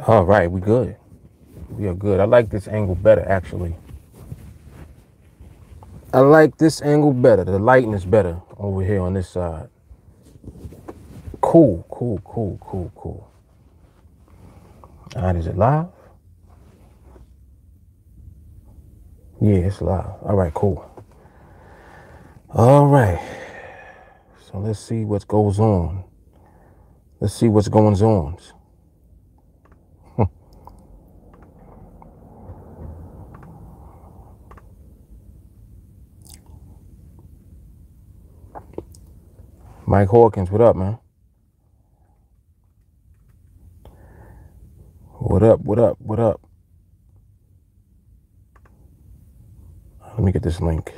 All right, we good. We are good. I like this angle better, actually. I like this angle better. The lighting is better over here on this side. Cool, cool, cool, cool, cool. All right, is it live? Yeah, it's live. All right, cool. All right. So let's see what goes on. Let's see what's going on. Mike Hawkins, what up, man? What up, what up, what up? Let me get this link.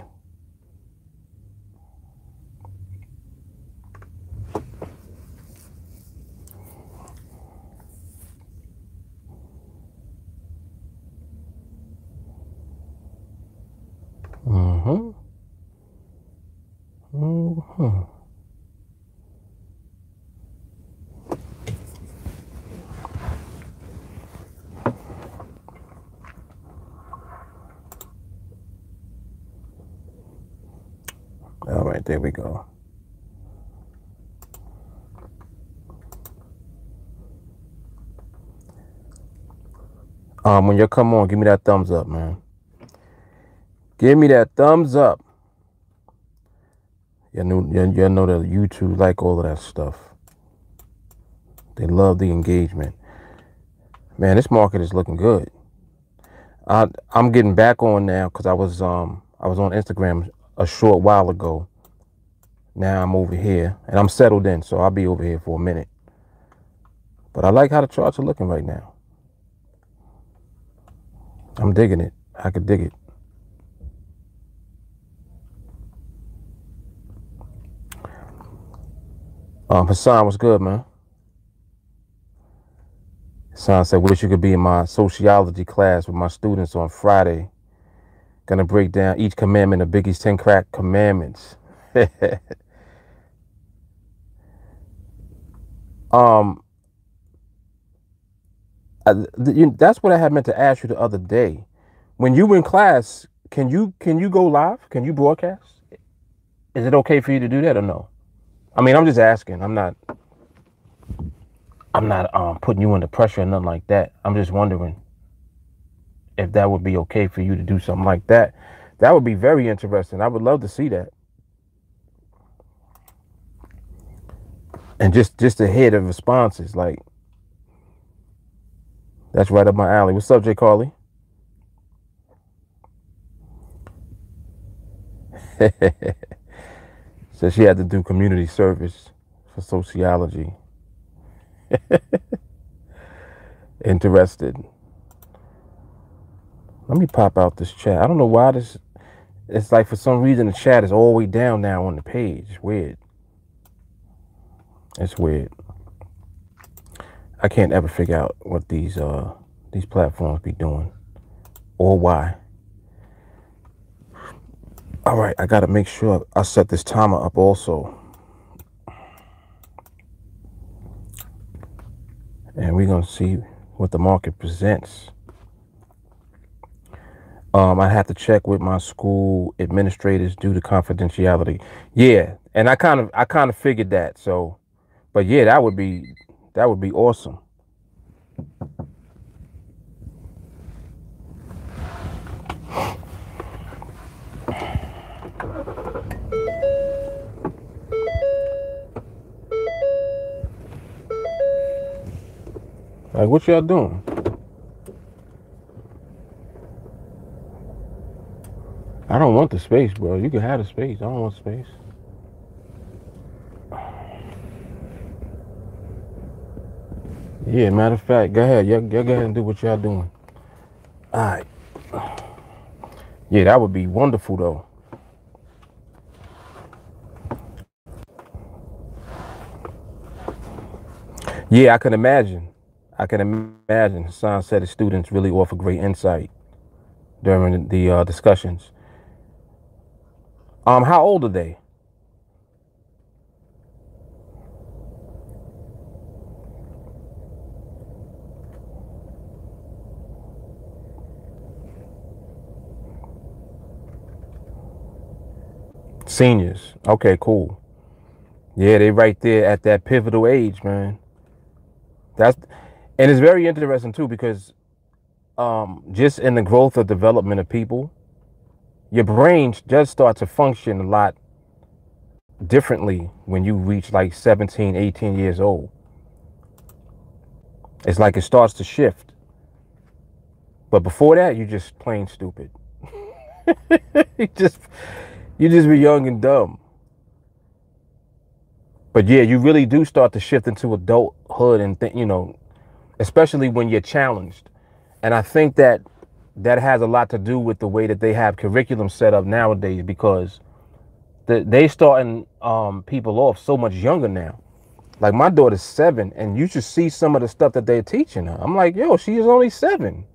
Mm-hmm. Mm-hmm. All right, there we go. When you come on, give me that thumbs up, man. Give me that thumbs up. You know that YouTube like all of that stuff. They love the engagement. Man, this market is looking good. I'm getting back on now because I was on Instagram a short while ago. Now I'm over here and I'm settled in, so I'll be over here for a minute. But I like how the charts are looking right now. I'm digging it. I could dig it. Hassan, what's good, man? Hassan said, wish you could be in my sociology class with my students on Friday. Gonna break down each commandment of Biggie's 10 crack commandments. That's what I had meant to ask you the other day. When you in class, can you go live? Can you broadcast? Is it okay for you to do that or no? I mean, I'm just asking. I'm not putting you under pressure or nothing like that. I'm just wondering if that would be okay for you to do something like that. That would be very interesting. I would love to see that. And just to hear the responses, like, that's right up my alley. What's up, Jay Carly? So she had to do community service for sociology. Interested. Let me pop out this chat. I don't know why this. It's like for some reason the chat is all the way down now on the page. It's weird. It's weird. I can't ever figure out what these platforms be doing or why. All right, I gotta make sure I set this timer up also. And we're gonna see what the market presents. I have to check with my school administrators due to confidentiality. Yeah, and I kind of figured that. So, but yeah, that would be awesome. Like, what y'all doing? I don't want the space, bro. You can have the space. I don't want space. Yeah, matter of fact, go ahead. Y'all go ahead and do what y'all doing. All right. Yeah, that would be wonderful, though. Yeah, I can imagine. Hassan said his students really offer great insight during the discussions. How old are they? Seniors. Okay, cool. Yeah, they right there at that pivotal age, man. And it's very interesting too because just in the growth of development of people, your brain does start to function a lot differently when you reach like 17, 18 years old. It's like it starts to shift. But before that, you just plain stupid. you just you just be young and dumb. But yeah, you really do start to shift into adulthood and especially when you're challenged. And I think that has a lot to do with the way that they have curriculum set up nowadays, because they starting people off so much younger now. Like my daughter's 7, and you should see some of the stuff that they're teaching her. I'm like, yo, she is only 7.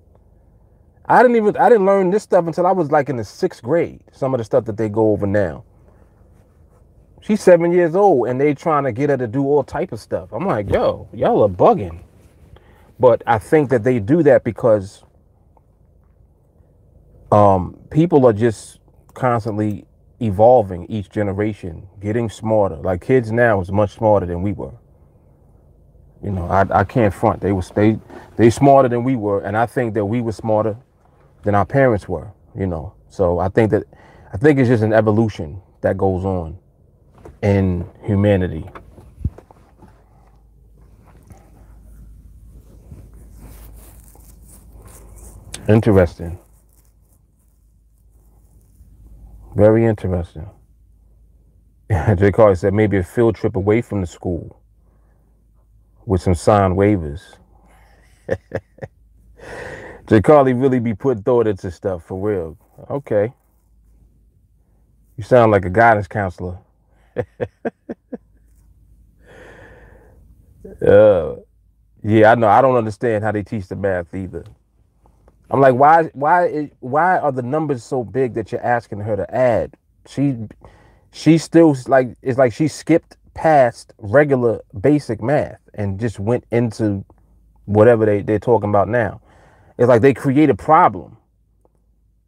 I didn't learn this stuff until I was like in the 6th grade. Some of the stuff that they go over now. She's 7 years old, and they trying to get her to do all type of stuff. I'm like, yo, y'all are bugging. But I think that they do that because people are just constantly evolving each generation, getting smarter. Like kids now is much smarter than we were. I can't front. They smarter than we were, and I think that we were smarter than our parents were. So I think it's just an evolution that goes on in humanity. Interesting. Very interesting. Jay Carter said maybe a field trip away from the school with some signed waivers. Jay Carly really be putting thought into stuff for real. Okay. You sound like a guidance counselor. Yeah, I know. I don't understand how they teach the math either. I'm like, why are the numbers so big that you're asking her to add? She still it's like she skipped past regular basic math and just went into whatever they're talking about now. It's like they create a problem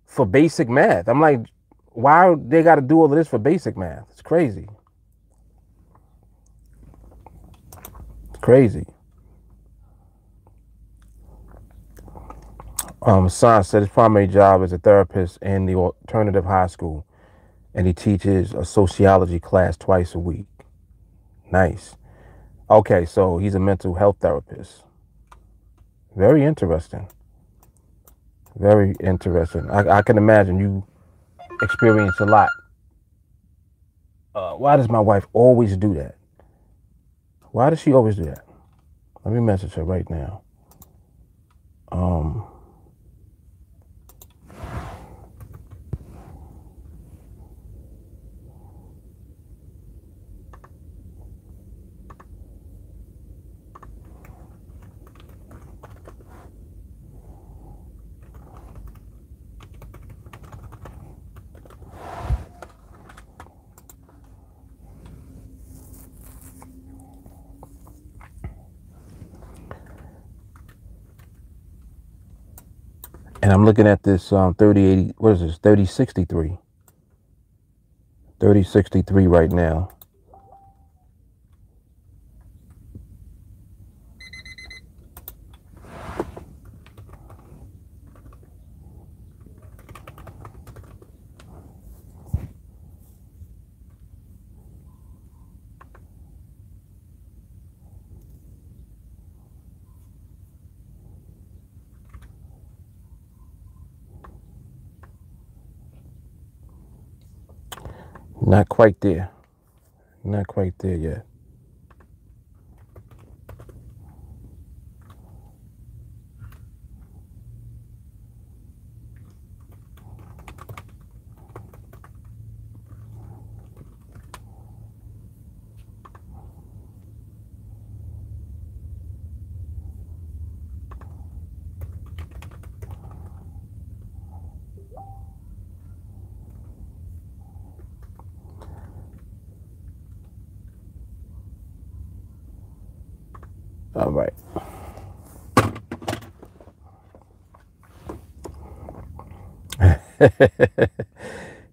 for basic math. I'm like, why they got to do all of this for basic math? It's crazy. It's crazy. San said his primary job is a therapist in the alternative high school, and he teaches a sociology class twice a week. Nice. Okay, so he's a mental health therapist. Very interesting. Very interesting. I can imagine you experience a lot. Why does my wife always do that? Why does she always do that? Let me message her right now. And I'm looking at this 3080, what is this, 3063. 3063 right now. Not quite there. Not quite there yet. All right.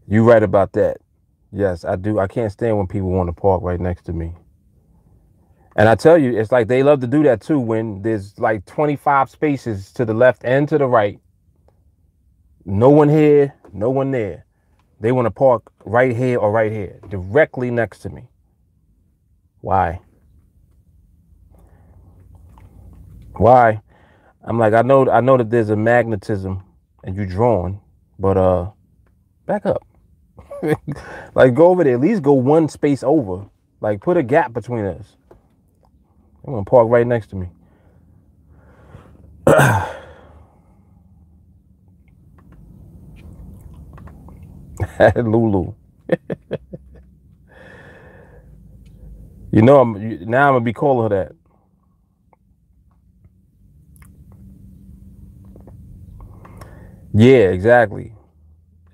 You're right about that. Yes, I do. I can't stand when people want to park right next to me. And I tell you, it's like they love to do that too when there's like 25 spaces to the left and to the right. No one here, no one there. They want to park right here or right here, directly next to me. Why? Why? I'm like, I know that there's a magnetism and you're drawn, but back up. Like go over there, at least go one space over. Like put a gap between us. I'm gonna park right next to me. Lulu. You know now I'm gonna be calling her that. Yeah, exactly.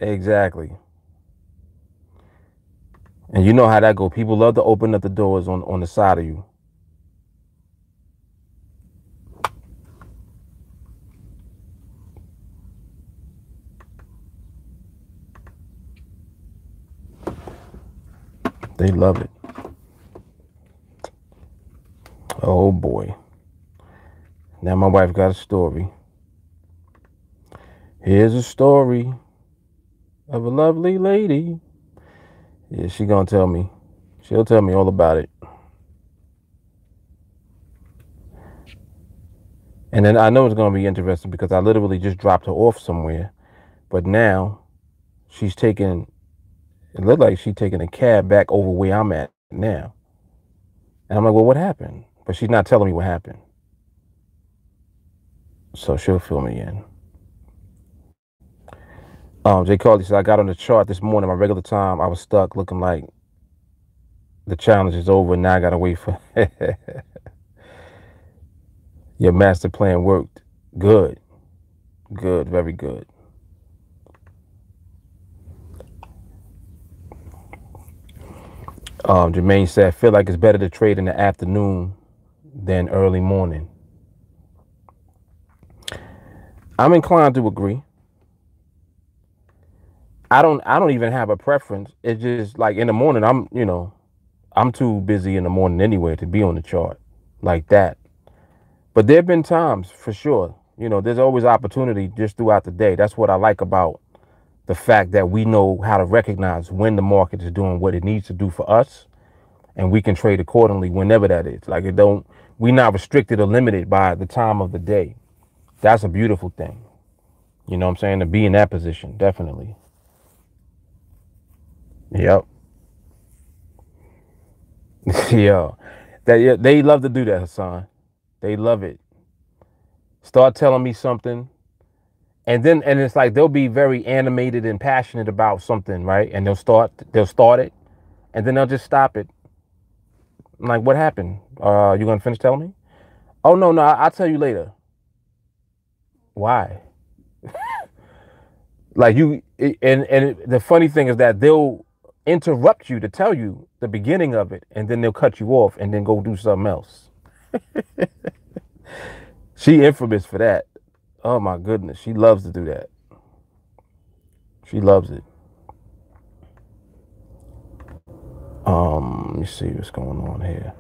Exactly. And you know how that go. People love to open up the doors on the side of you. They love it. Oh boy. Now my wife got a story. Here's a story of a lovely lady. Yeah, she gonna tell me. She'll tell me all about it. And then I know it's gonna be interesting because I literally just dropped her off somewhere. But now she's taking, it looked like she's taking a cab back over where I'm at now. And I'm like, well, what happened? But she's not telling me what happened. So she'll fill me in. Jay Carly said, I got on the chart this morning, my regular time. I was stuck looking like the challenge is over. Now I got to wait for your master plan worked. Good. Good. Very good. Jermaine said, I feel like it's better to trade in the afternoon than early morning. I'm inclined to agree. I don't even have a preference. It's just like in the morning, I'm too busy in the morning anyway to be on the chart like that. But there have been times for sure. There's always opportunity just throughout the day. That's what I like about the fact that we know how to recognize when the market is doing what it needs to do for us, and we can trade accordingly whenever that is. Like we're not restricted or limited by the time of the day. That's a beautiful thing. You know what I'm saying? To be in that position, definitely. Yep. Yeah. They love to do that, Hassan. They love it. Start telling me something. And it's like they'll be very animated and passionate about something, right? And they'll start it, and then they'll just stop it. I'm like, what happened? You gonna finish telling me? Oh no, I'll tell you later. Why? Like the funny thing is that they'll interrupt you to tell you the beginning of it, and then they'll cut you off and then go do something else. She infamous for that. Oh my goodness, she loves to do that. She loves it. Let me see what's going on here.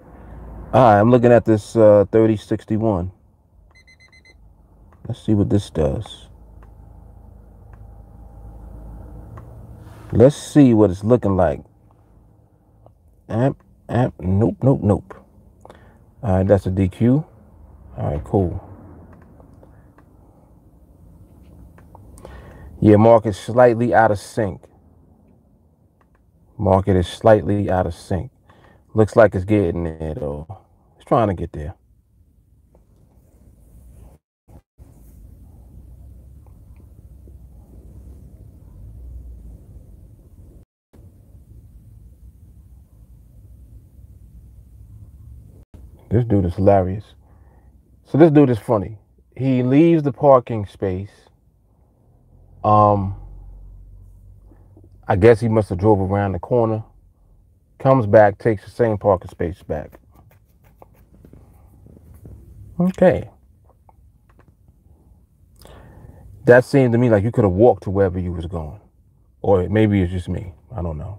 All right, I'm looking at this 3061. Let's see what this does. Let's see what it's looking like. Nope. All right, that's a DQ. All right, cool. Yeah, market's slightly out of sync. Market is slightly out of sync. Looks like it's getting there though. It's trying to get there. This dude is hilarious. So this dude is funny. He leaves the parking space. I guess he must have drove around the corner. Comes back, takes the same parking space back. Okay. That seemed to me like you could have walked to wherever you was going. Or maybe it's just me. I don't know.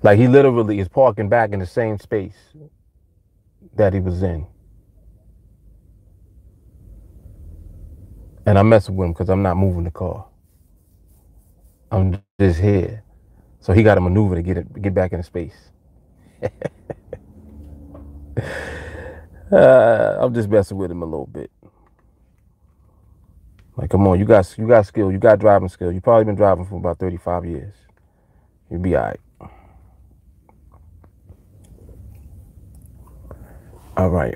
Like he literally is parking back in the same space that he was in. And I'm messing with him because I'm not moving the car. I'm just here. So he got to maneuver to get back into space. I'm just messing with him a little bit. Like, come on, you got skill, you got driving skill. You probably been driving for about 35 years. You'll be all right. All right.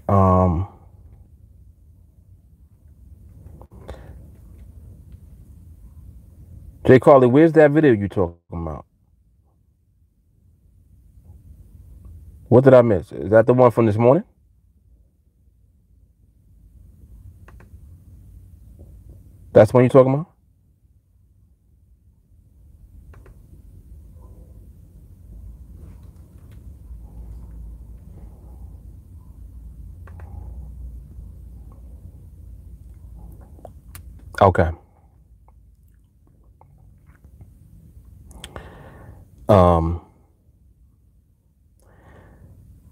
Jay Carly, where's that video you talking about? What did I miss? Is that the one from this morning? That's the one you talking about? Okay.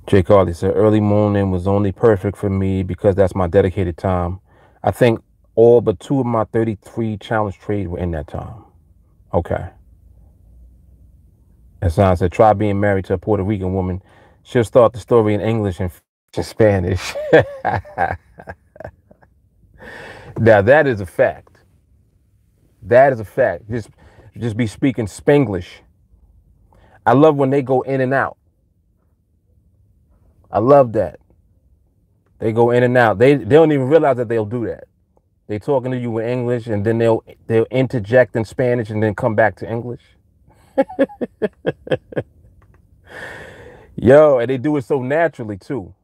Jay Carly said, early morning was only perfect for me because that's my dedicated time. I think all but 2 of my 33 challenge trades were in that time. Okay. And Hassan said, try being married to a Puerto Rican woman. She'll start the story in English and in Spanish. Now, that is a fact. That is a fact. Just be speaking Spanglish. I love when they go in and out. I love that. They go in and out. They don't even realize that they'll do that. They talking to you in English and then they'll interject in Spanish and then come back to English. Yo, and they do it so naturally too.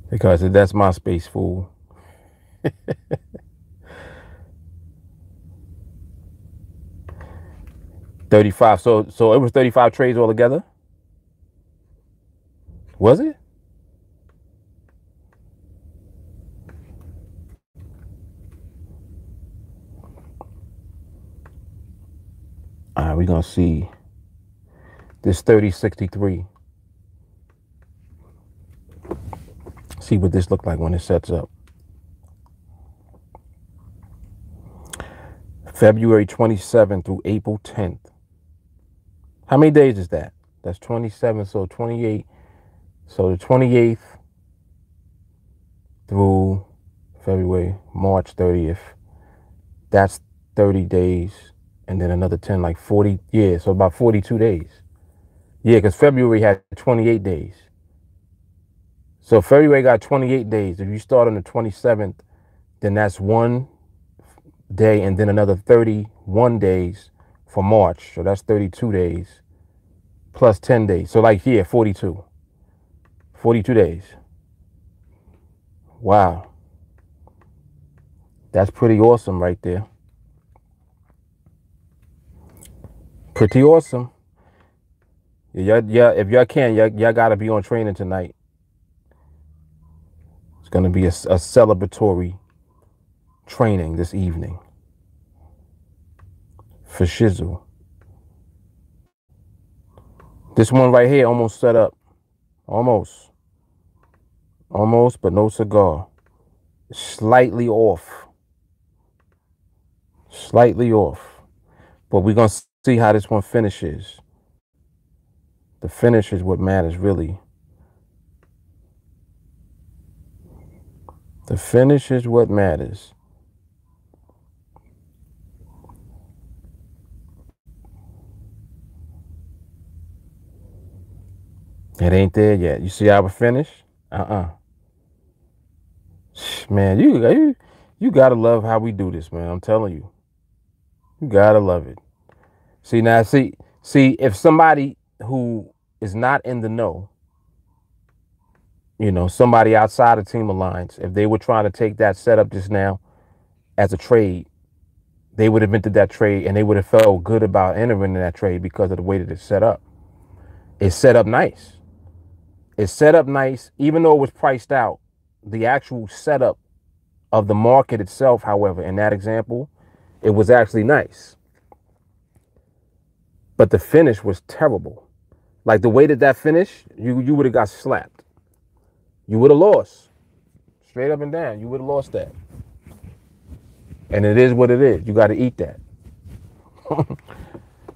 Because that's my space, fool. 35. So it was 35 trades altogether? Was it? All right, we're going to see this 3063. See what this look like when it sets up. February 27th through April 10th. How many days is that? That's 27, so 28. So the 28th through February, March 30th. That's 30 days. And then another 10, like 40. Yeah, so about 42 days. Yeah, because February had 28 days. So February got 28 days. If you start on the 27th, then that's 1 day and then another 31 days for March. So that's 32 days plus 10 days. So like here, 42. 42 days. Wow. That's pretty awesome right there. Pretty awesome. Yeah, if y'all can, y'all got to be on training tonight. It's going to be a celebratory training this evening. For shizzle. This one right here almost set up. Almost, but no cigar. Slightly off. But we're going to see how this one finishes. The finish is what matters, really. The finish is what matters. It ain't there yet. You see our finish? Man, you gotta love how we do this, man. I'm telling you. You gotta love it. See, now, see, if somebody who is not in the know You know, somebody outside of Team Alliance, if they were trying to take that setup just now as a trade, they would have entered that trade and they would have felt good about entering in that trade because of the way that it's set up. It's set up nice. It's set up nice, even though it was priced out. The actual setup of the market itself, however, in that example, it was actually nice. But the finish was terrible. Like the way that that finished, you would have got slapped. You would have lost. Straight up and down, you would have lost that. And it is what it is. You got to eat that.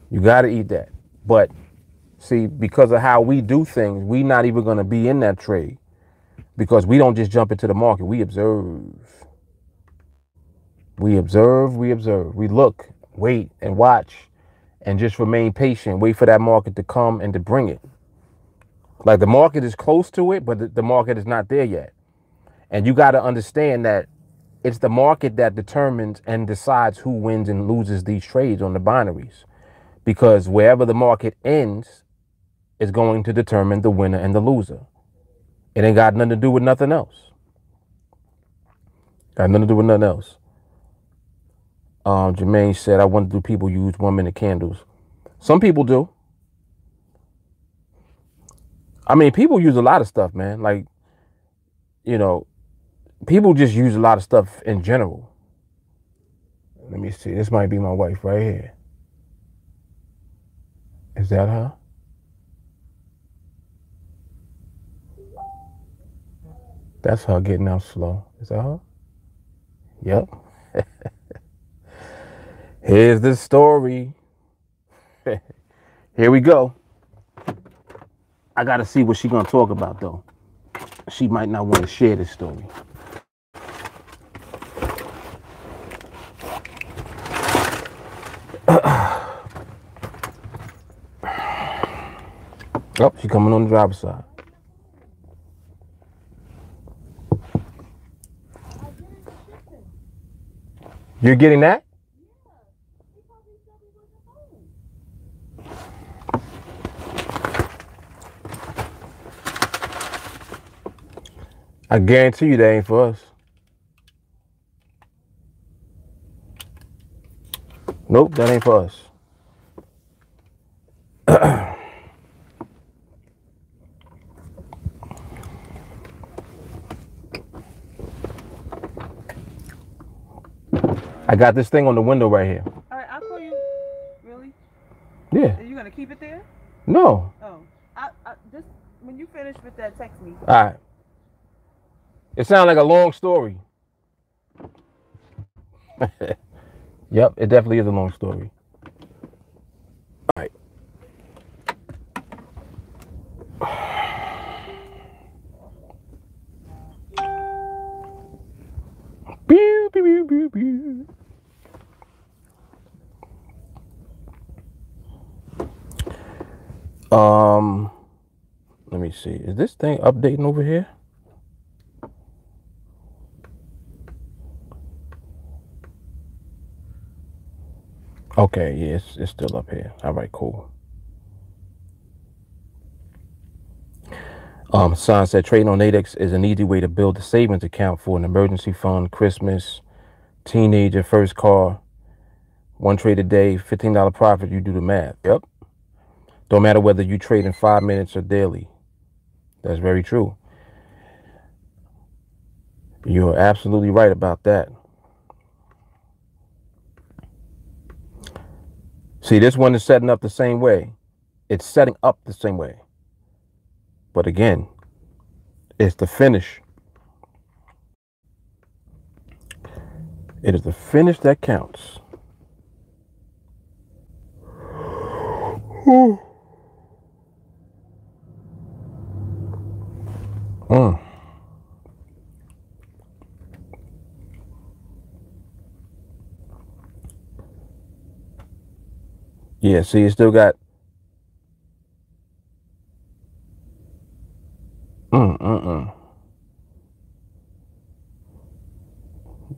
You got to eat that. But see, because of how we do things, we not even going to be in that trade because we don't just jump into the market. We observe. We observe. We observe. We look, wait, and watch, and just remain patient. Wait for that market to come and to bring it. Like the market is close to it, but the market is not there yet. And you got to understand that it's the market that determines and decides who wins and loses these trades on the binaries. Because wherever the market ends is going to determine the winner and the loser. It ain't got nothing to do with nothing else. Got nothing to do with nothing else. Jermaine said, I wonder do people use 1 minute candles? Some people do. I mean, people use a lot of stuff, man. Like, you know, people just use a lot of stuff in general. Let me see. This might be my wife right here. Is that her? That's her getting out slow. Is that her? Yep. Here's the story. Here we go. I got to see what she's going to talk about, though. She might not want to share this story. Oh, she's coming on the driver's side. You're getting that? I guarantee you that ain't for us. Nope, that ain't for us. I got this thing on the window right here. All right, I'll call you. Really? Yeah. Are you gonna keep it there? No. Oh, I just when you finish with that, text me. All right. It sounds like a long story. Yep, it definitely is a long story. All right. Pew, pew, pew, pew, pew. Let me see. Is this thing updating over here? Okay, yeah, it's still up here. All right, cool. Son said trading on NADEX is an easy way to build a savings account for an emergency fund, Christmas, teenager, first car, 1 trade a day, $15 profit. You do the math. Yep. Don't matter whether you trade in 5 minutes or daily. That's very true. You're absolutely right about that. See, this one is setting up the same way. It's setting up the same way. But again, it's the finish. It is the finish that counts. Yeah, see, you still got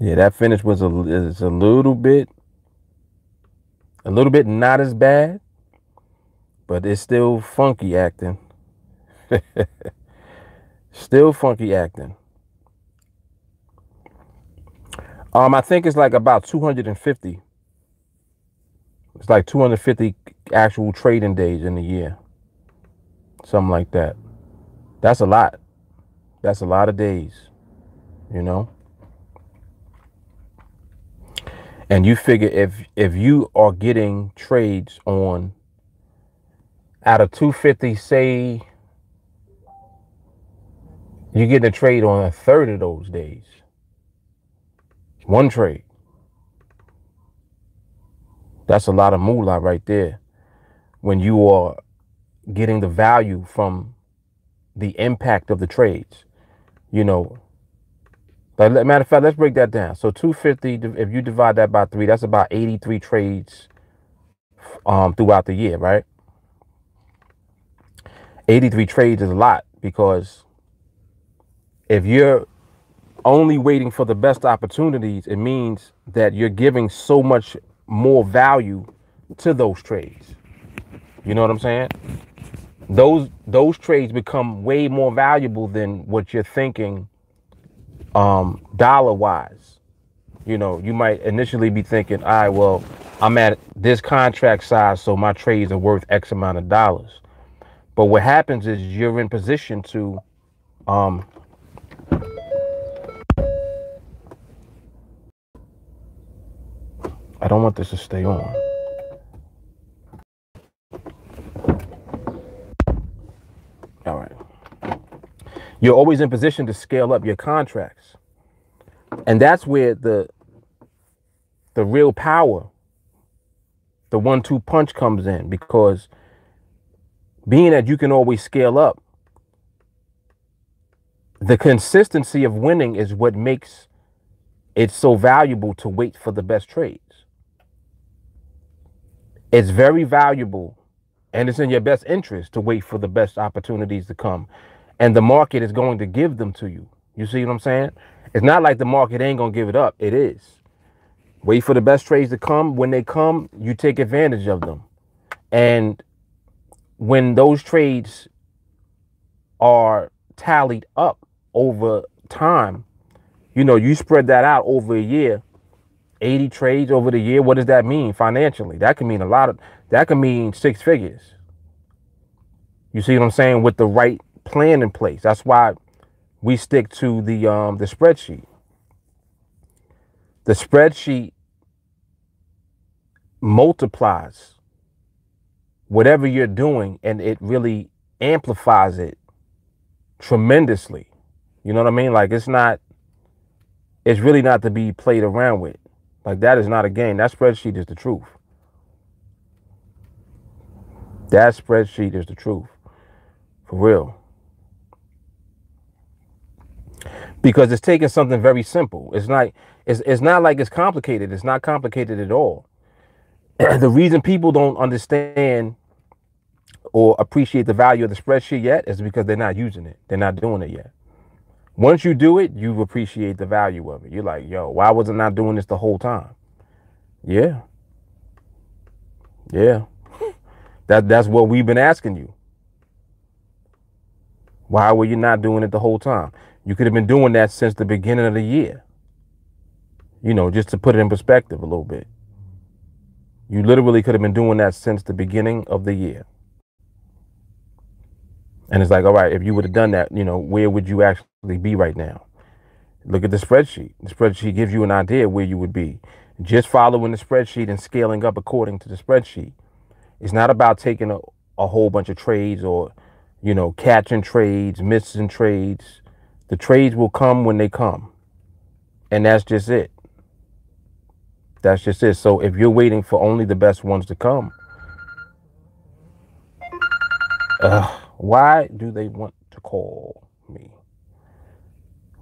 Yeah, that finish was a little bit not as bad, but it's still funky acting. Still funky acting. I think it's like about 250. It's like 250 actual trading days in a year. Something like that. That's a lot. That's a lot of days, you know? And you figure if you are getting trades on out of 250, say you're getting a trade on a third of those days. One trade. That's a lot of moolah right there. When you are getting the value from the impact of the trades, you know. Like, matter of fact, let's break that down. So 250, if you divide that by 3, that's about 83 trades throughout the year, right? 83 trades is a lot, because if you're only waiting for the best opportunities, it means that you're giving so much more value to those trades. You know what I'm saying? Those trades become way more valuable than what you're thinking dollar wise. You know, you might initially be thinking, all right, well, I'm at this contract size, so my trades are worth X amount of dollars. But what happens is you're in position to I don't want this to stay on. All right. You're always in position to scale up your contracts. And that's where the real power, the 1-2 punch comes in, because being that you can always scale up, the consistency of winning is what makes it so valuable to wait for the best trades. It's very valuable, and it's in your best interest to wait for the best opportunities to come. And the market is going to give them to you. You see what I'm saying? It's not like the market ain't going to give it up. It is. Wait for the best trades to come. When they come, you take advantage of them. And when those trades are tallied up over time, you know, you spread that out over a year, 80 trades over the year. What does that mean financially? That can mean that can mean 6 figures. You see what I'm saying? With the right plan in place. That's why we stick to the spreadsheet. The spreadsheet multiplies whatever you're doing, and it really amplifies it tremendously. You know what I mean? Like, it's really not to be played around with. Like, that is not a game. That spreadsheet is the truth. That spreadsheet is the truth. For real. Because it's taking something very simple. It's not like it's complicated. It's not complicated at all. The reason people don't understand or appreciate the value of the spreadsheet yet is because they're not using it. They're not doing it yet. Once you do it, you appreciate the value of it. You're like, yo, why was I not doing this the whole time? Yeah. Yeah. That's what we've been asking you. Why were you not doing it the whole time? You could have been doing that since the beginning of the year. You know, just to put it in perspective a little bit. You literally could have been doing that since the beginning of the year. And it's like, all right, if you would have done that, you know, where would you actually be right now? Look at the spreadsheet. The spreadsheet gives you an idea where you would be. Just following the spreadsheet and scaling up according to the spreadsheet. It's not about taking a whole bunch of trades or, you know, catching trades, missing trades. The trades will come when they come. And that's just it. That's just it. So if you're waiting for only the best ones to come, why do they want to call me?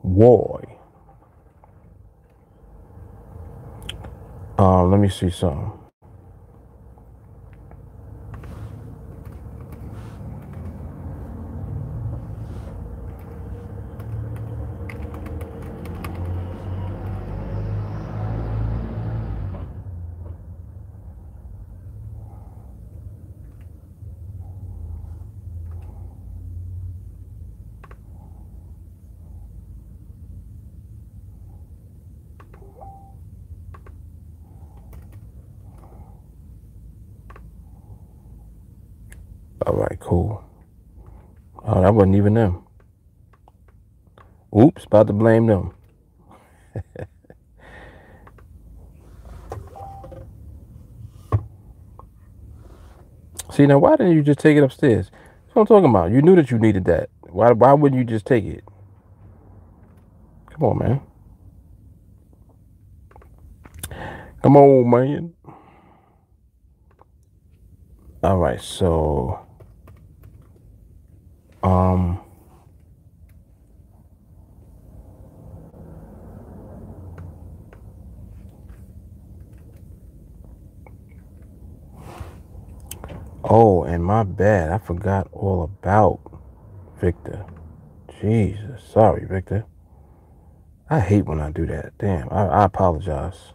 Why? Let me see something. All right, cool. Oh, that wasn't even them. Oops, about to blame them. See, now why didn't you just take it upstairs? That's what I'm talking about. You knew that you needed that. Why wouldn't you just take it? Come on, man. Come on, man. All right, so oh, and my bad. I forgot all about Victor. Jesus, sorry, Victor. I hate when I do that. Damn, I apologize.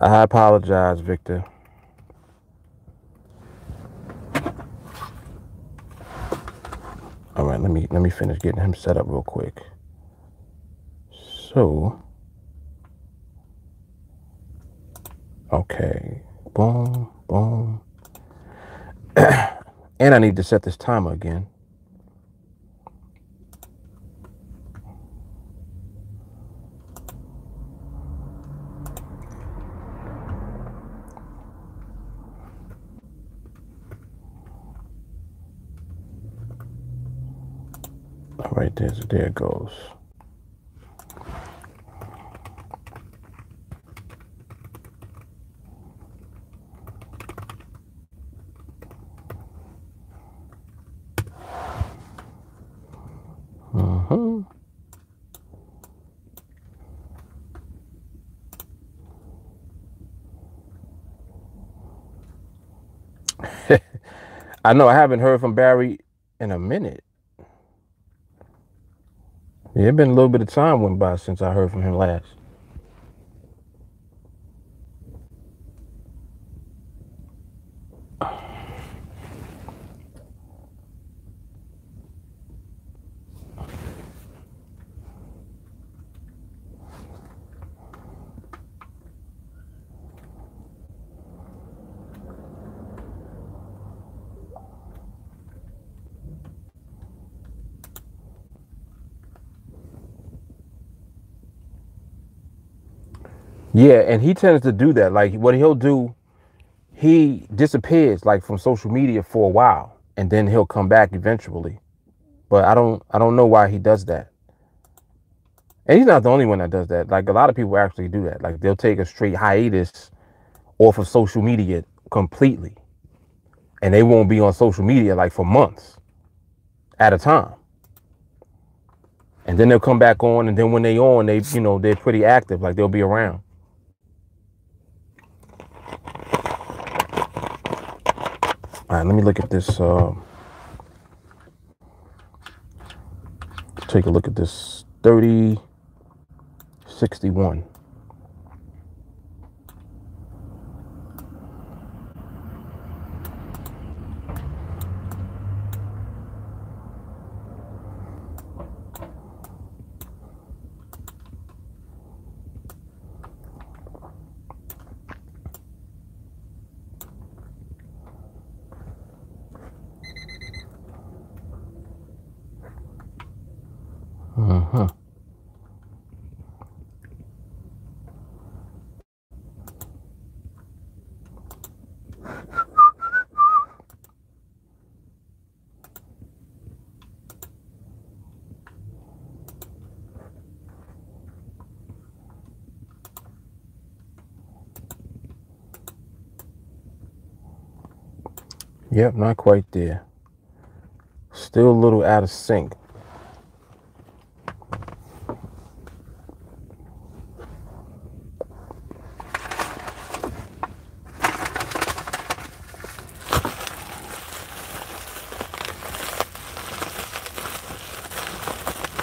I apologize, Victor. All right, let me finish getting him set up real quick. So, okay, boom, boom, and I need to set this timer again. All right, there it goes. I know I haven't heard from Barry in a minute. Yeah, it's been a little bit of time went by since I heard from him last. Yeah, and he tends to do that. Like what he'll do, he disappears like from social media for a while, and then he'll come back eventually. But I don't know why he does that. And he's not the only one that does that. Like a lot of people actually do that. Like they'll take a straight hiatus off of social media completely, and they won't be on social media like for months at a time. And then they'll come back on, and then when they on, they're pretty active. Like they'll be around. All right, let me look at this. Take a look at this 3061. Yep, not quite there. Still a little out of sync.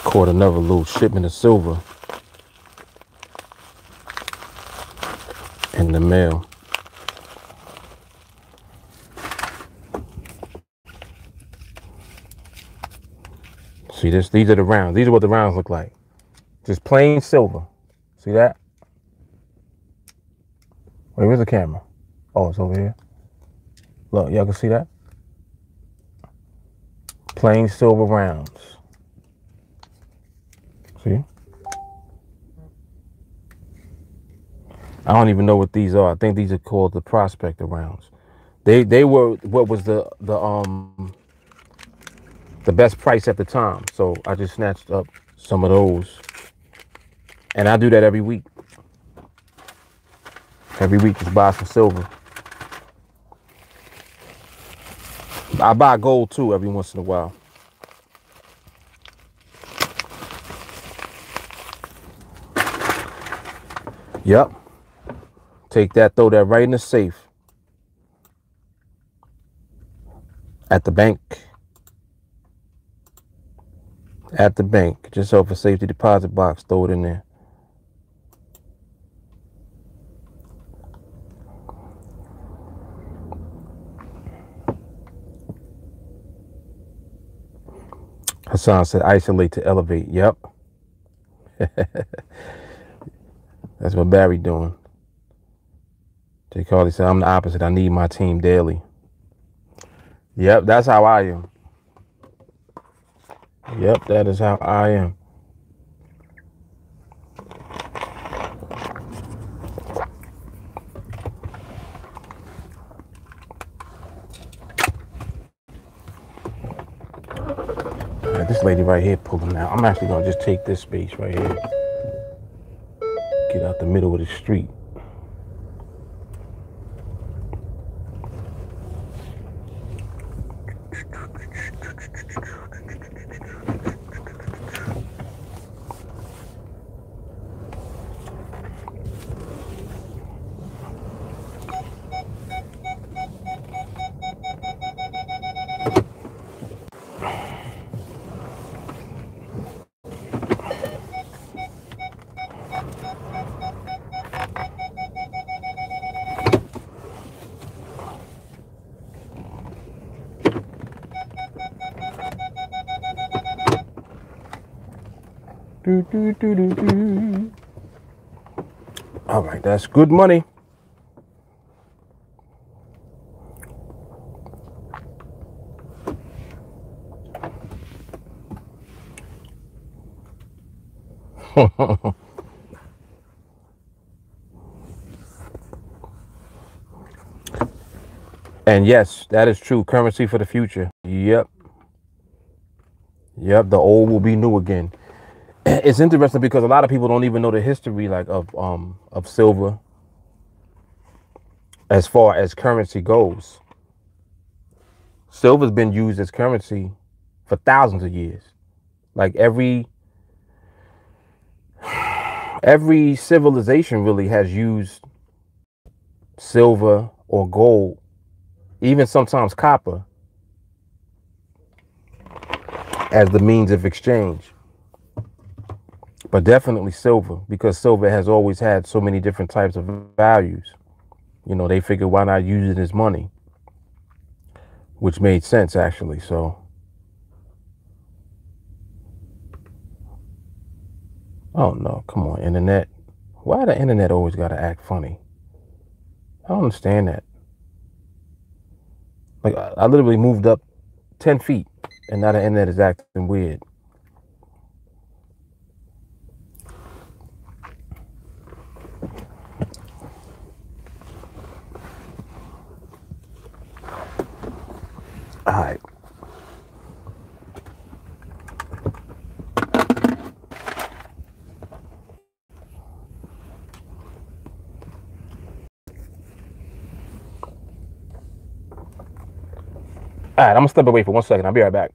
Caught another little shipment of silver in the mail. See this? These are the rounds. These are what the rounds look like. Just plain silver. See that? Wait, where's the camera? Oh, it's over here. Look, y'all can see that? Plain silver rounds. See? I don't even know what these are. I think these are called the prospector rounds. They were what was the best price at the time. So I just snatched up some of those. And I do that every week. Every week just buy some silver. I buy gold too every once in a while. Yep. Take that, throw that right in the safe. At the bank. At the bank. Just off a safety deposit box, throw it in there. Hassan said isolate to elevate. Yep. That's what Barry doing. Jay Carly said, I'm the opposite. I need my team daily. Yep, that's how I am. Yep, that is how I am. Right, this lady right here pulling out. I'm actually going to just take this space right here. Get out the middle of the street. All right, that's good money. And yes, that is true. Currency for the future. Yep. Yep. The old will be new again. It's interesting because a lot of people don't even know the history like of silver as far as currency goes. Silver's been used as currency for thousands of years. Like every civilization really has used silver or gold, even sometimes copper, as the means of exchange. But definitely silver, because silver has always had so many different types of values. You know, they figured why not use it as money, which made sense actually. So, oh no, come on, internet. Why the internet always got to act funny? I don't understand that. Like, I literally moved up 10 feet and now the internet is acting weird. All right. All right, I'm gonna step away for 1 second. I'll be right back.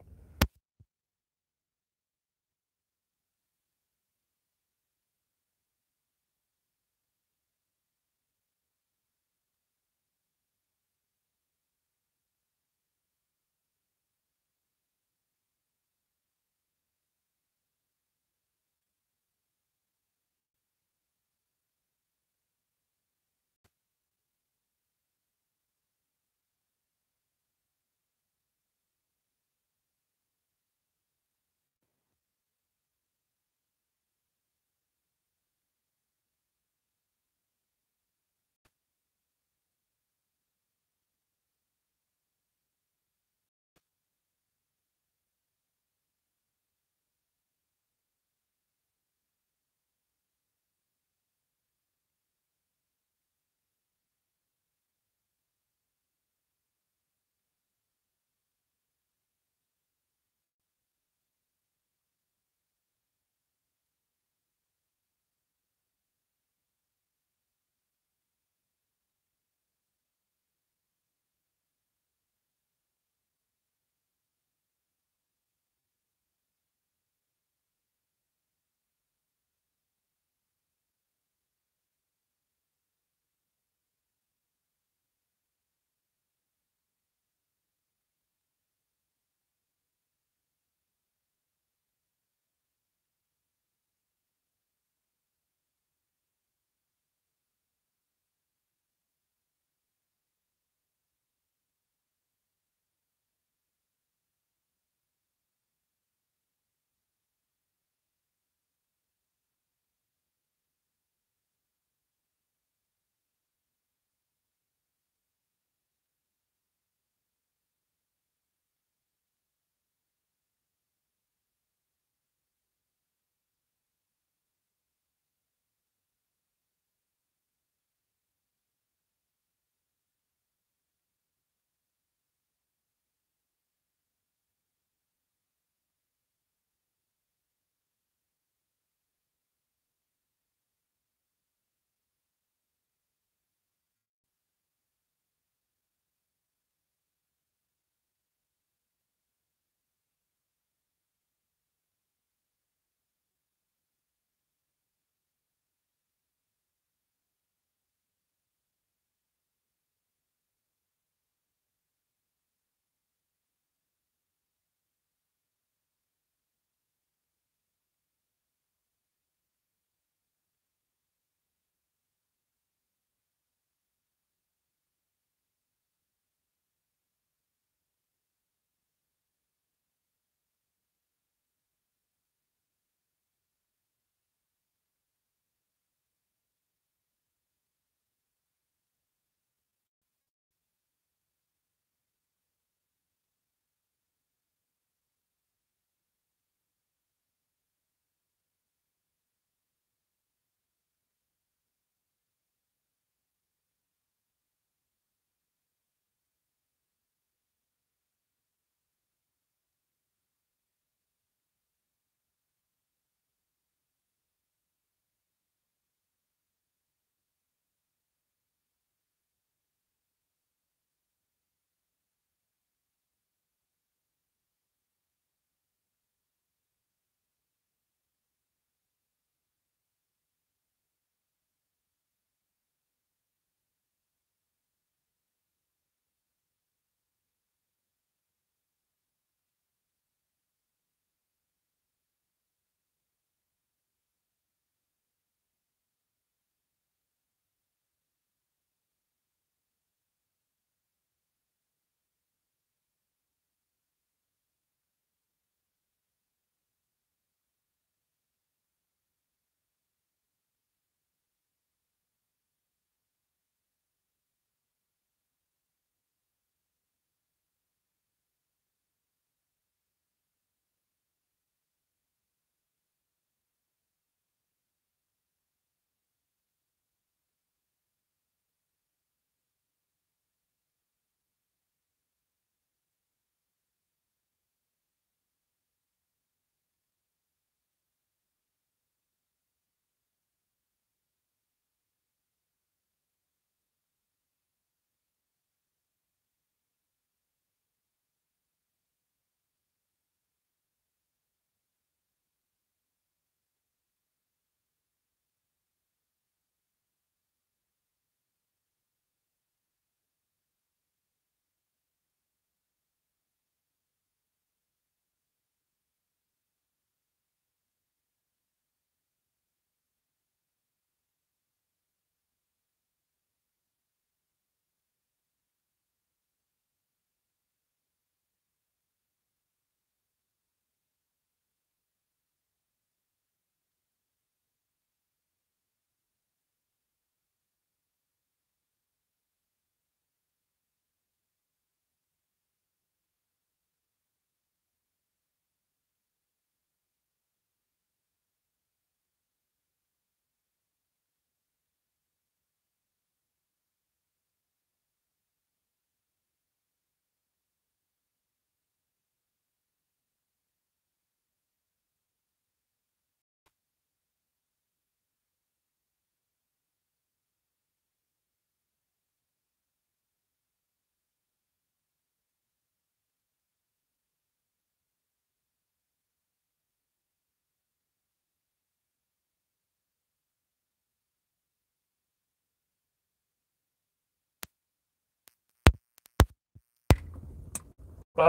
See,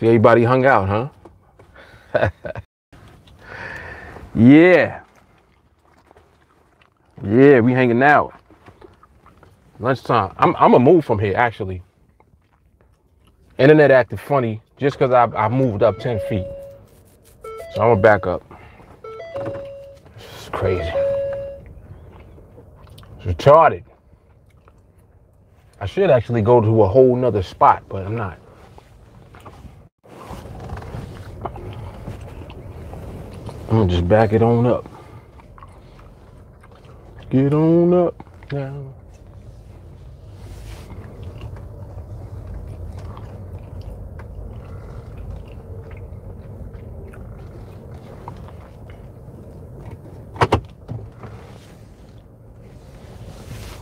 everybody hung out, huh? Yeah. Yeah, we hanging out. Lunchtime. I'm gonna move from here, actually. Internet acted funny just because I moved up 10 feet. So I'm gonna back up. It's crazy. It's retarded. I should actually go to a whole nother spot, but I'm not. I'm gonna just back it on up. Get on up now.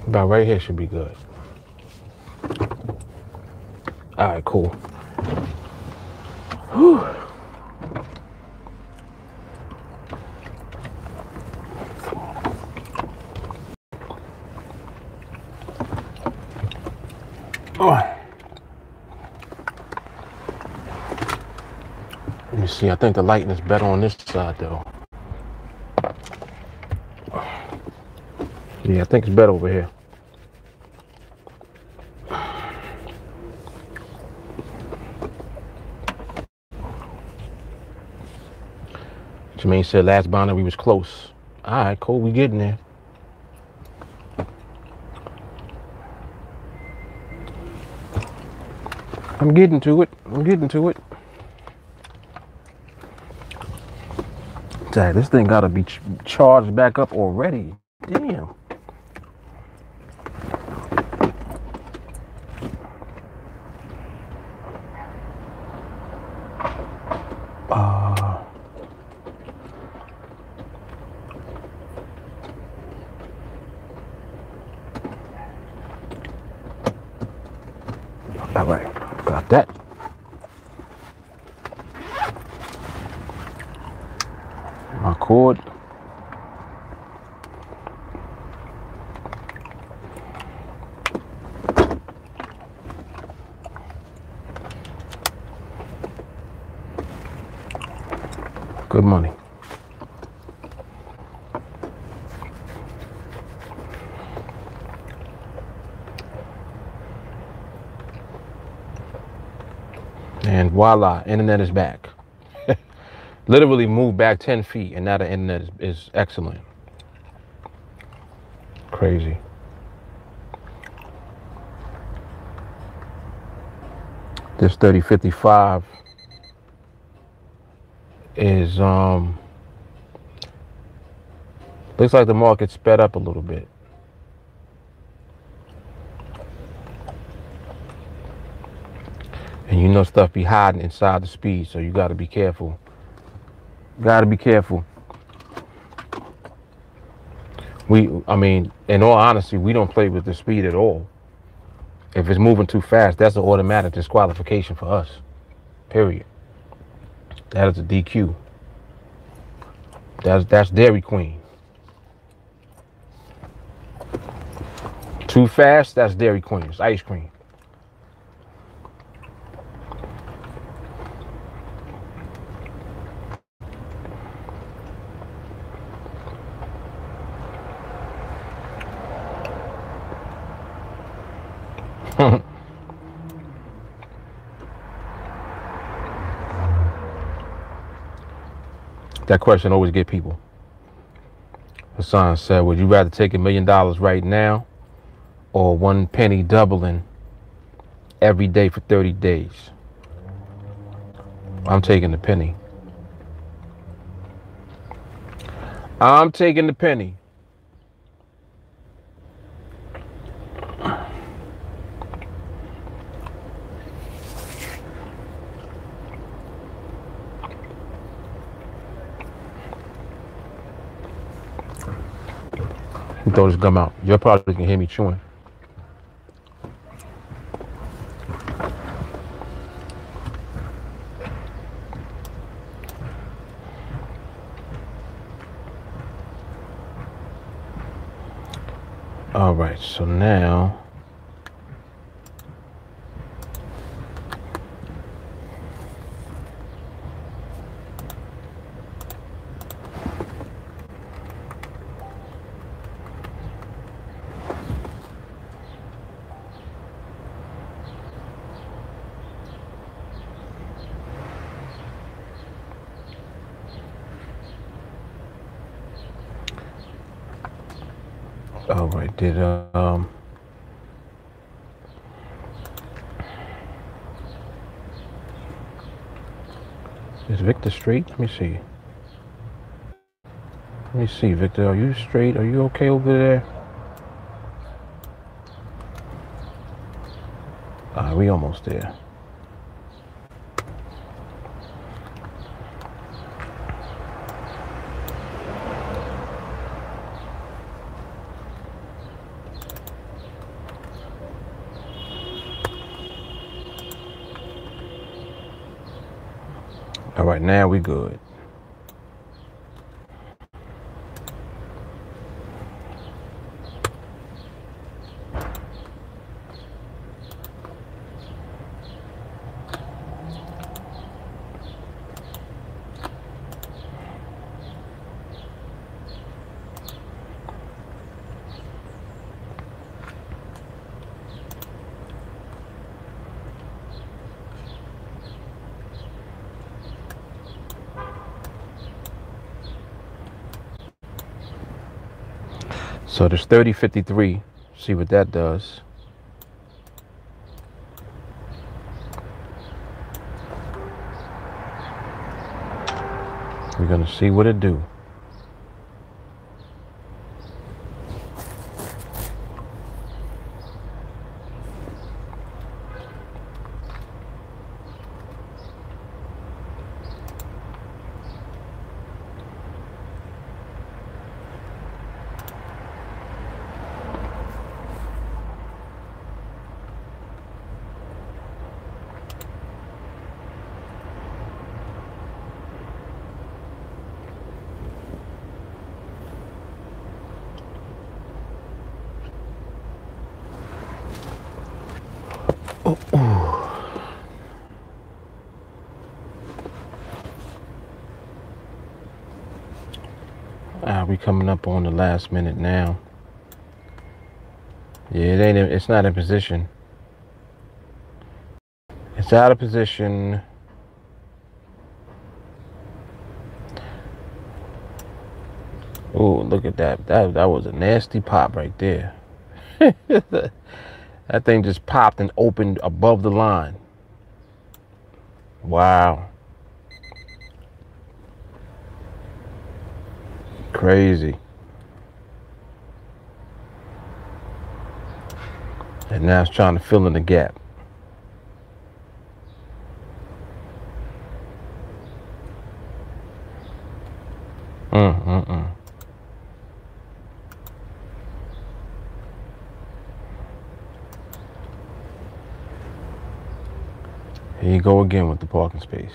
About right here should be good. All right, cool. Whew. Oh. Let me see. I think the lighting is better on this side, though. Yeah, I think it's better over here. Jermaine said last binary was close. All right, cool. We getting there. I'm getting to it. Dang, this thing gotta be charged back up already. Damn. All right, got that. My cord. Good money. And voila, internet is back. Literally moved back 10 feet and now the internet is excellent. Crazy. This 3055 is looks like the market sped up a little bit. And you know stuff be hiding inside the speed, so you got to be careful. I mean, in all honesty, we don't play with the speed at all. If it's moving too fast, that's an automatic disqualification for us. Period. That is a DQ. That's Dairy Queen. Too fast, that's Dairy Queen. It's ice cream. That question always get people. Hassan said, would you rather take $1 million right now or 1 penny doubling every day for 30 days? I'm taking the penny. I'm taking the penny. Throw this gum out. You probably can hear me chewing. All right, so now All right, is Victor straight? Let me see. Let me see, Victor. Are you straight? Are you okay over there? We almost there. All right, now we good. So there's 30.53. See what that does. We're gonna see what it do. We coming up on the last minute now. Yeah, it's not in position. It's out of position. Oh, look at that. That was a nasty pop right there. That thing just popped and opened above the line. Wow. Crazy. And now it's trying to fill in the gap. Here you go again with the parking space.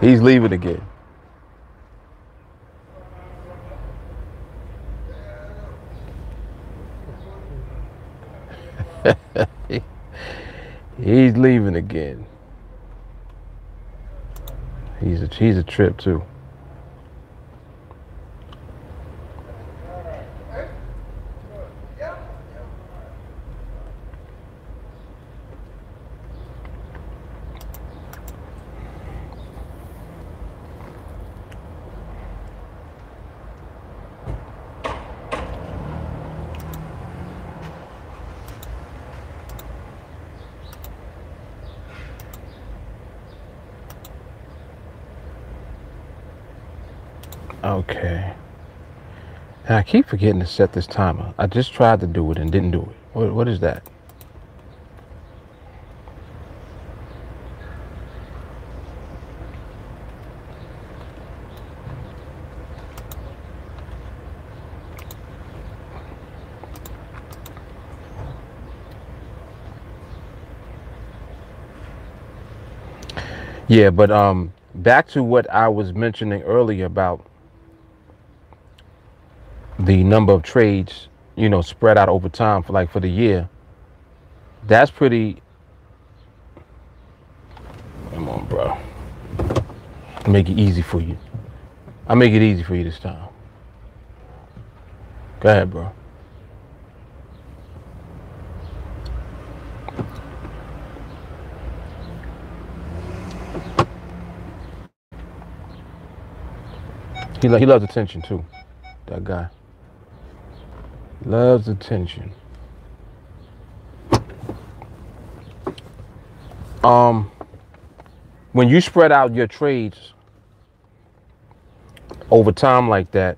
He's leaving again. He's leaving again. He's a trip too. Okay. And I keep forgetting to set this timer. I just tried to do it and didn't do it. What is that? Yeah, but back to what I was mentioning earlier about the number of trades, spread out over time for the year. That's pretty. Come on, bro. Make it easy for you. I'll make it easy for you this time. Go ahead, bro. He loves attention too. That guy loves attention. When you spread out your trades over time like that,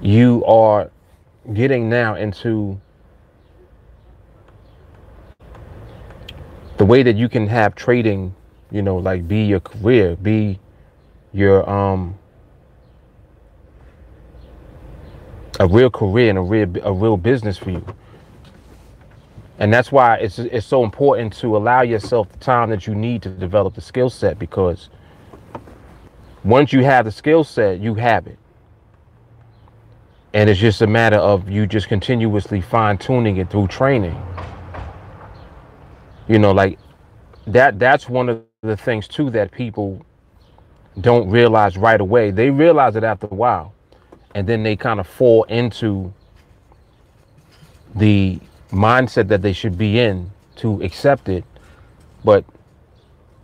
you are getting now into the way that you can have trading, like be your career, be your a real career and a real business for you. And that's why it's so important to allow yourself the time that you need to develop the skill set, because once you have the skill set, you have it. And it's just a matter of you just continuously fine-tuning it through training. Like that's one of the things too that people don't realize right away. They realize it after a while, and then they kind of fall into the mindset that they should be in to accept it. But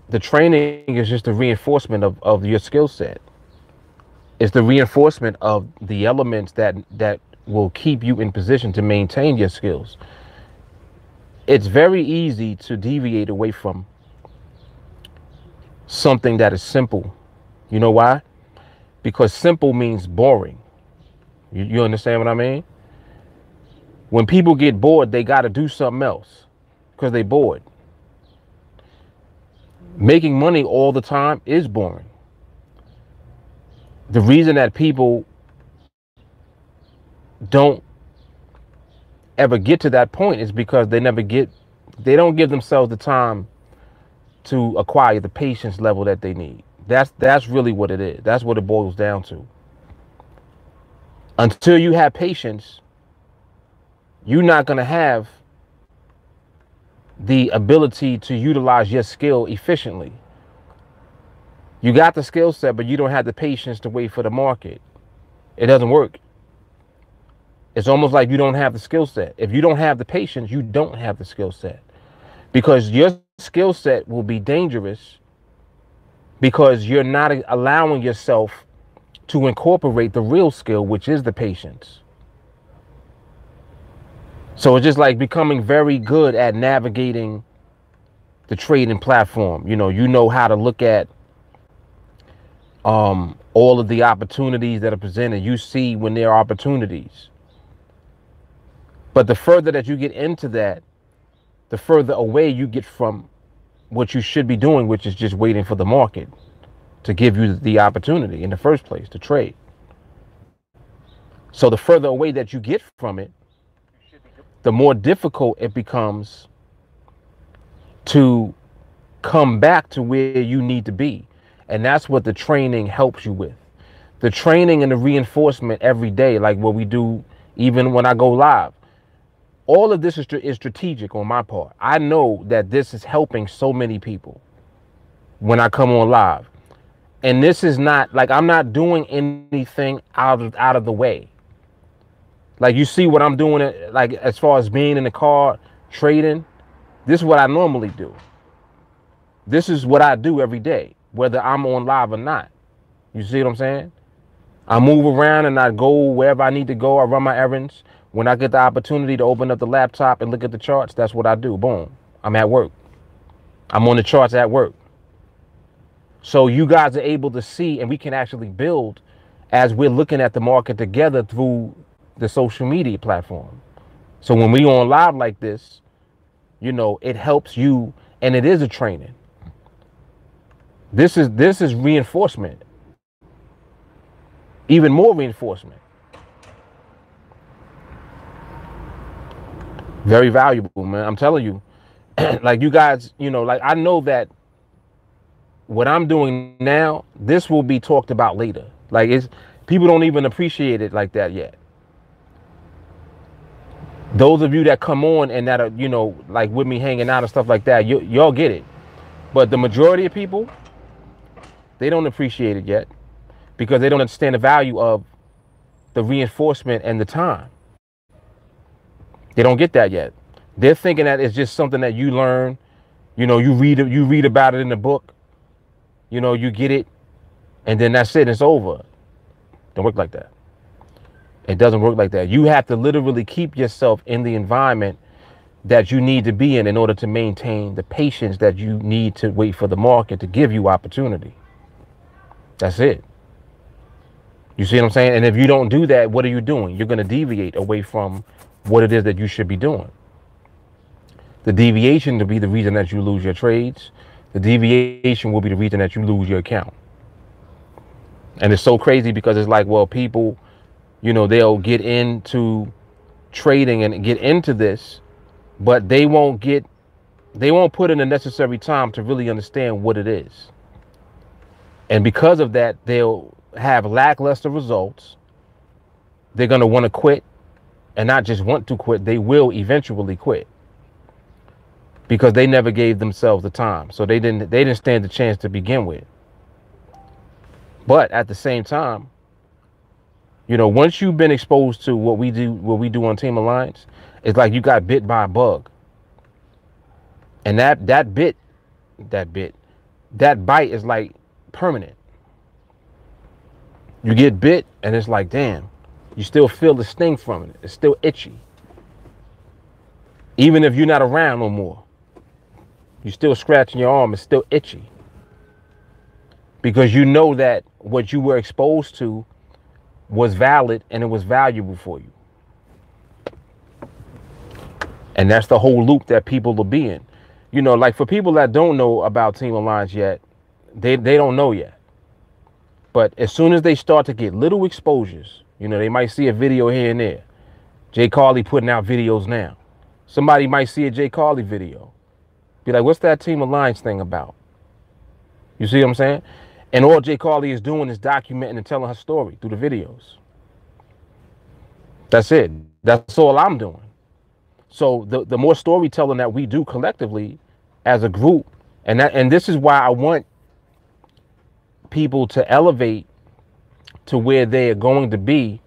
the training is just a reinforcement of your skill set. It's the reinforcement of the elements that will keep you in position to maintain your skills. It's very easy to deviate away from something that is simple. You know why? Because simple means boring. You understand what I mean? When people get bored, they got to do something else because they bored. Making money all the time is boring. The reason that people don't ever get to that point is because they don't give themselves the time to acquire the patience level that they need. That's really what it is. That's what it boils down to. Until you have patience, you're not going to have the ability to utilize your skill efficiently. You got the skill set, but you don't have the patience to wait for the market. It doesn't work. It's almost like you don't have the skill set. If you don't have the patience, you don't have the skill set, because your skill set will be dangerous because you're not allowing yourself to incorporate the real skill, which is the patience. So it's just like becoming very good at navigating the trading platform. You know how to look at all of the opportunities that are presented. You see when there are opportunities. But the further that you get into that, the further away you get from what you should be doing, which is just waiting for the market to give you the opportunity in the first place to trade. So the further away that you get from it, the more difficult it becomes to come back to where you need to be. And that's what the training helps you with. The training and the reinforcement every day, like what we do even when I go live. All of this is strategic on my part. I know that this is helping so many people when I come on live. And this is not like I'm not doing anything out of the way. Like you see what I'm doing, like as far as being in the car trading, this is what I normally do. This is what I do every day, whether I'm on live or not. You see what I'm saying? I move around and I go wherever I need to go. I run my errands. When I get the opportunity to open up the laptop and look at the charts, that's what I do. Boom. I'm at work. I'm on the charts at work. So you guys are able to see, and we can actually build as we're looking at the market together through the social media platform. So when we on live like this, it helps you, and it is a training. This is reinforcement. Even more reinforcement. Very valuable, man. I'm telling you, like you guys, like I know that what I'm doing now, this will be talked about later. Like people don't even appreciate it like that yet. Those of you that come on and that are, like with me hanging out and stuff like that, y'all get it. But the majority of people, they don't appreciate it yet because they don't understand the value of the reinforcement and the time. They don't get that yet. They're thinking that it's just something that you learn, you read about it in the book, you get it, and then that's it, it's over. Don't work like that. It doesn't work like that. You have to literally keep yourself in the environment that you need to be in order to maintain the patience that you need to wait for the market to give you opportunity. That's it. You see what I'm saying? And if you don't do that, what are you doing? You're going to deviate away from what it is that you should be doing. The deviation will be the reason that you lose your trades. The deviation will be the reason that you lose your account. And it's so crazy because it's like, well, people, you know, they'll get into trading and get into this, but they won't put in the necessary time to really understand what it is. And because of that, they'll have lackluster results. They're going to want to quit, and not just want to quit, they will eventually quit because they never gave themselves the time. So they didn't stand a chance to begin with. But at the same time, you know, once you've been exposed to what we do on Team Alliance, it's like you got bit by a bug. And that bite is like permanent. You get bit and it's like, damn, you still feel the sting from it. It's still itchy. Even if you're not around no more, you're still scratching your arm. It's still itchy. Because you know that what you were exposed to was valid and it was valuable for you. And that's the whole loop that people will be in. You know, like for people that don't know about Team Alliance yet, they don't know yet. But as soon as they start to get little exposures, you know, they might see a video here and there. Jay Carly putting out videos now. Somebody might see a Jay Carly video. Be like, what's that Team Alliance thing about? You see what I'm saying? And all Jay Carly is doing is documenting and telling her story through the videos. That's it. That's all I'm doing. So the more storytelling that we do collectively as a group, and this is why I want people to elevate to where they are going to be,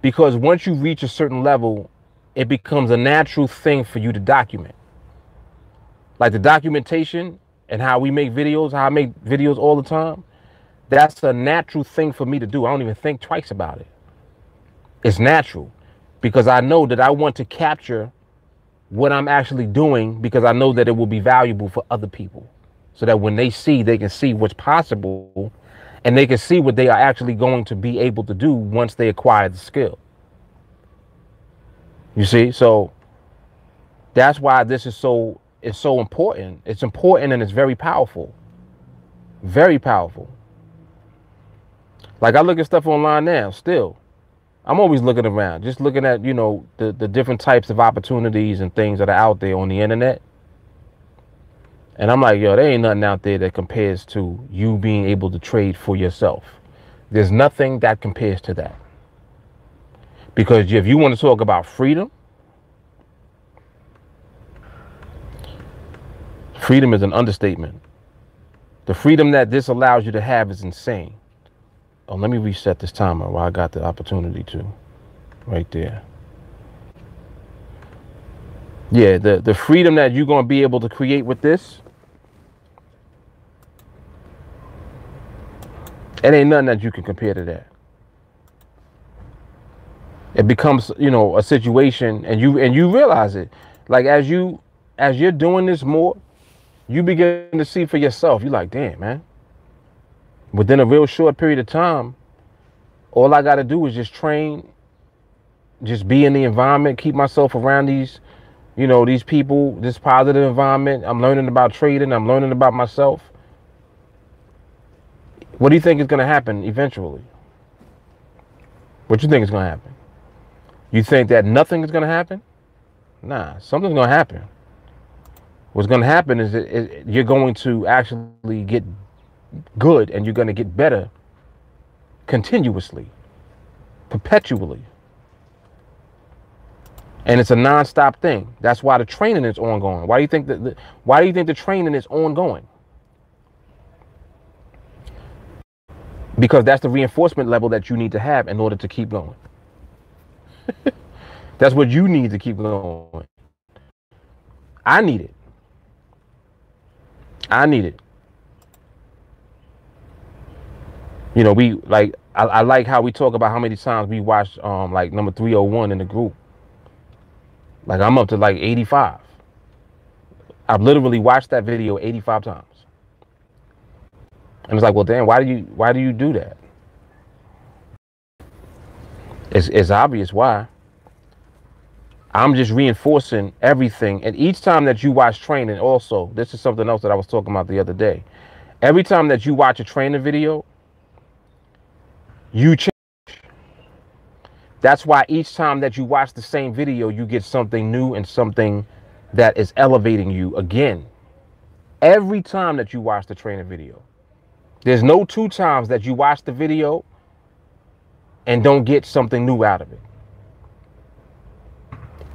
because once you reach a certain level, it becomes a natural thing for you to document. Like the documentation and how we make videos, how I make videos all the time, that's a natural thing for me to do. I don't even think twice about it. It's natural because I know that I want to capture what I'm actually doing because I know that it will be valuable for other people so that when they see, they can see what's possible and they can see what they are actually going to be able to do once they acquire the skill. You see? So that's why this is so important. It's important and it's very powerful. Very powerful. Like I look at stuff online now still. I'm always looking around, just looking at, you know, the different types of opportunities and things that are out there on the internet. And I'm like, yo, there ain't nothing out there that compares to you being able to trade for yourself. There's nothing that compares to that. Because if you want to talk about freedom, freedom is an understatement. The freedom that this allows you to have is insane. Oh, let me reset this timer while I got the opportunity to. Right there. Yeah, the freedom that you're going to be able to create with this, it ain't nothing that you can compare to that. It becomes, you know, a situation and you realize it. Like as you're doing this more, you begin to see for yourself. You're like, damn, man. Within a real short period of time, all I got to do is just train, just be in the environment, keep myself around these, you know, these people, this positive environment. I'm learning about trading. I'm learning about myself. What do you think is going to happen eventually? What you think is going to happen? You think that nothing is going to happen? Nah, something's going to happen. What's going to happen is that you're going to actually get good and you're going to get better continuously, perpetually. And it's a non-stop thing. That's why the training is ongoing. Why do you think the training is ongoing? Because that's the reinforcement level that you need to have in order to keep going. That's what you need to keep going. I need it. I need it. You know, I like how we talk about how many times we watched like number 301 in the group. Like I'm up to like 85. I've literally watched that video 85 times. And it's like, well, damn, why do you do that? It's obvious why. I'm just reinforcing everything. And each time that you watch training, also, this is something else that I was talking about the other day. Every time that you watch a training video, you change. That's why each time that you watch the same video, you get something new and something that is elevating you again. Every time that you watch the training video, there's no 2 times that you watch the video and don't get something new out of it.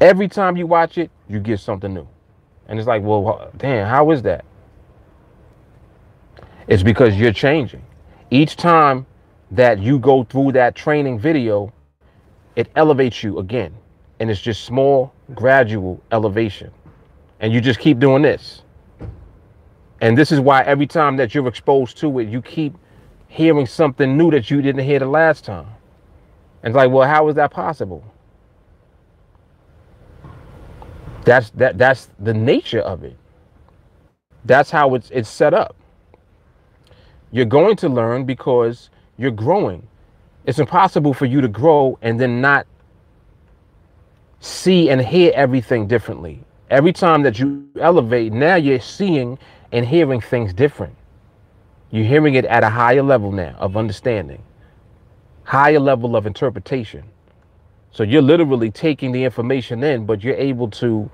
Every time you watch it, you get something new. And it's like, well, damn, how is that? It's because you're changing. Each time that you go through that training video, it elevates you again. And it's just small, gradual elevation. And you just keep doing this. And this is why every time that you're exposed to it, you keep hearing something new that you didn't hear the last time. And it's like, well, how is that possible? That's the nature of it. That's how it's set up. You're going to learn because you're growing. It's impossible for you to grow and then not see and hear everything differently. Every time that you elevate, now you're seeing and hearing things different. You're hearing it at a higher level now of understanding, higher level of interpretation. So you're literally taking the information in, but you're able to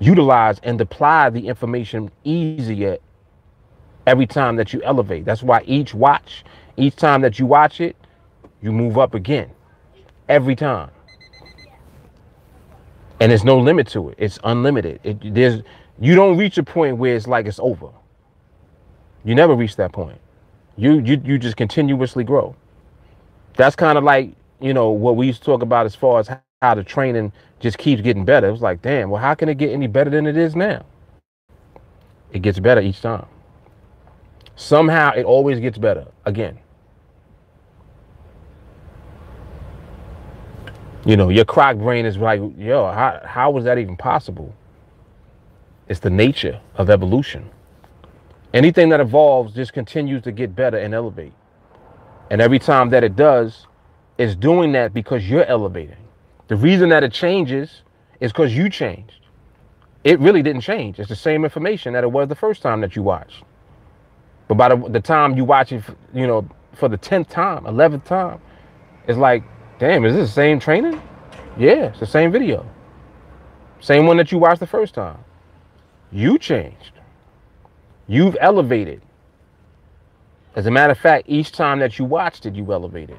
utilize and apply the information easier every time that you elevate. That's why each time that you watch it, you move up again every time. And there's no limit to it. It's unlimited. You don't reach a point where it's like it's over. You never reach that point. You just continuously grow. That's kind of like, what we used to talk about as far as how the training just keeps getting better. It was like, damn, well, how can it get any better than it is now? It gets better each time. Somehow it always gets better again. Your croc brain is like, yo, how was that even possible? It's the nature of evolution. Anything that evolves just continues to get better and elevate. And every time that it does, it's doing that because you're elevating. The reason that it changes is because you changed. It really didn't change. It's the same information that it was the first time that you watched. But by the time you watch it, for the 10th time, 11th time, it's like, damn, is this the same training? Yeah, it's the same video. Same one that you watched the first time. You changed. You've elevated. As a matter of fact, each time that you watched it, you elevated.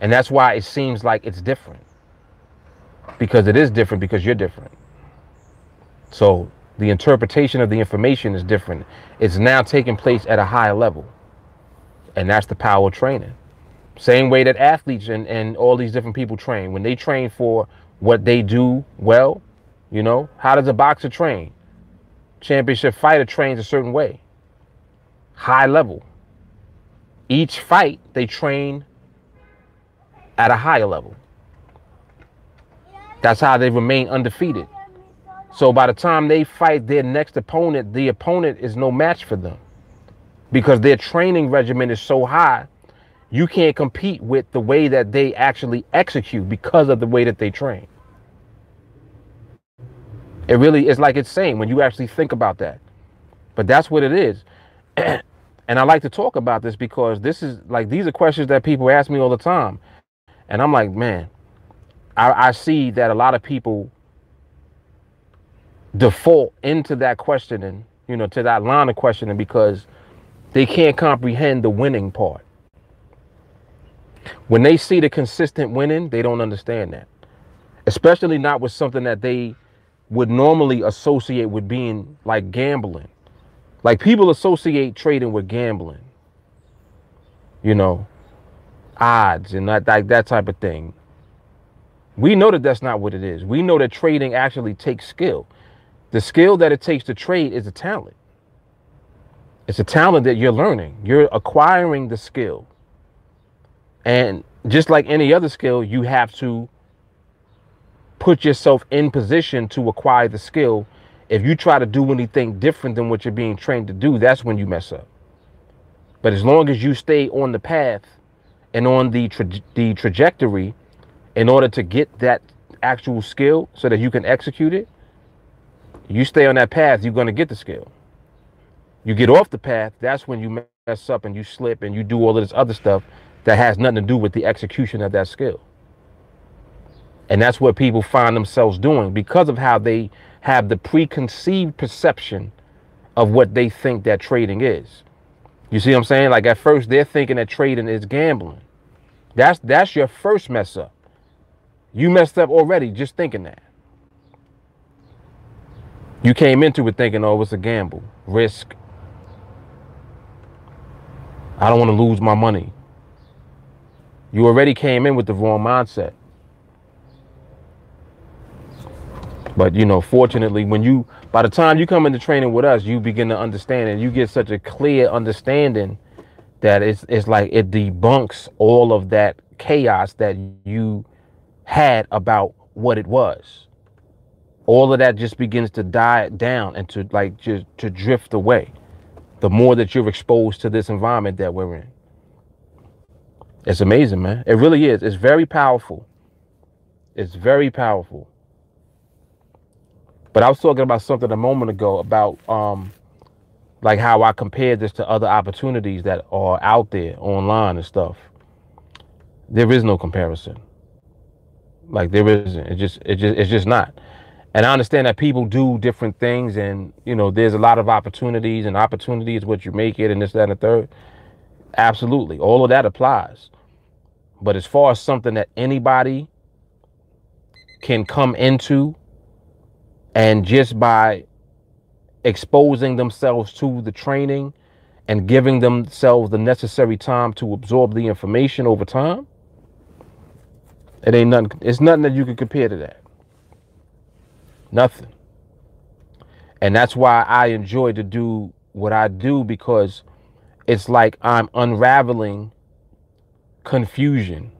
And that's why it seems like it's different. Because it is different because you're different. So the interpretation of the information is different. It's now taking place at a higher level. And that's the power of training. Same way that athletes and all these different people train. When they train for what they do well, how does a boxer train? Championship fighter trains a certain way. High level. Each fight, they train at a higher level. That's how they remain undefeated. So by the time they fight their next opponent, the opponent is no match for them. Because their training regimen is so high, you can't compete with the way that they actually execute because of the way that they train. It really is like it's saying when you actually think about that. But that's what it is. And I like to talk about this because these are questions that people ask me all the time. And I'm like, man, I see that a lot of people default into that questioning, to that line of questioning because they can't comprehend the winning part. When they see the consistent winning, they don't understand that. Especially not with something that they would normally associate with being like gambling. Like people associate trading with gambling, odds and that type of thing. We know that that's not what it is. We know that trading actually takes skill. The skill that it takes to trade is a talent. It's a talent that you're learning. You're acquiring the skill. And just like any other skill, you have to put yourself in position to acquire the skill. If you try to do anything different than what you're being trained to do, that's when you mess up. But as long as you stay on the path and on the trajectory in order to get that actual skill so that you can execute it, you stay on that path, you're going to get the skill. You get off the path, that's when you mess up and you slip and you do all of this other stuff that has nothing to do with the execution of that skill. And that's what people find themselves doing because of how they have the preconceived perception of what they think that trading is. You see what I'm saying? Like at first they're thinking that trading is gambling. That's your first mess up. You messed up already just thinking that. You came into it thinking, oh, it's a gamble, risk. I don't want to lose my money. You already came in with the wrong mindset. But, you know, fortunately, by the time you come into training with us, you begin to understand and you get such a clear understanding that it's like it debunks all of that chaos that you had about what it was. All of that just begins to die down and to like just to drift away. The more that you're exposed to this environment that we're in. It's amazing, man. It really is. It's very powerful. It's very powerful. But I was talking about something a moment ago about like how I compared this to other opportunities that are out there online and stuff. There is no comparison. Like there isn't. It's just not. And I understand that people do different things and, you know, there's a lot of opportunities and opportunity is what you make it and this, that, and the third. Absolutely. All of that applies. But as far as something that anybody can come into and just by exposing themselves to the training and giving themselves the necessary time to absorb the information over time, it ain't nothing. It's nothing that you can compare to that. Nothing. And that's why I enjoy to do what I do, because it's like I'm unraveling confusion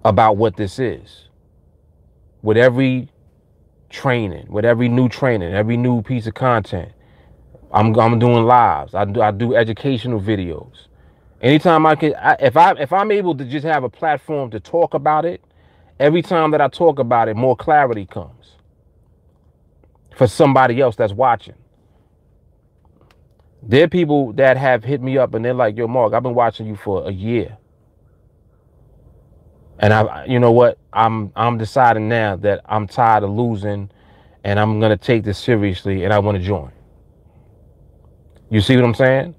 about what this is. With every training, with every new training, every new piece of content, I'm doing lives. I do educational videos. Anytime I can, if I'm able to just have a platform to talk about it, every time that I talk about it, more clarity comes for somebody else that's watching. There are people that have hit me up and they're like, yo, Mark, I've been watching you for a year. And you know what? I'm deciding now that I'm tired of losing and I'm going to take this seriously and I want to join. You see what I'm saying?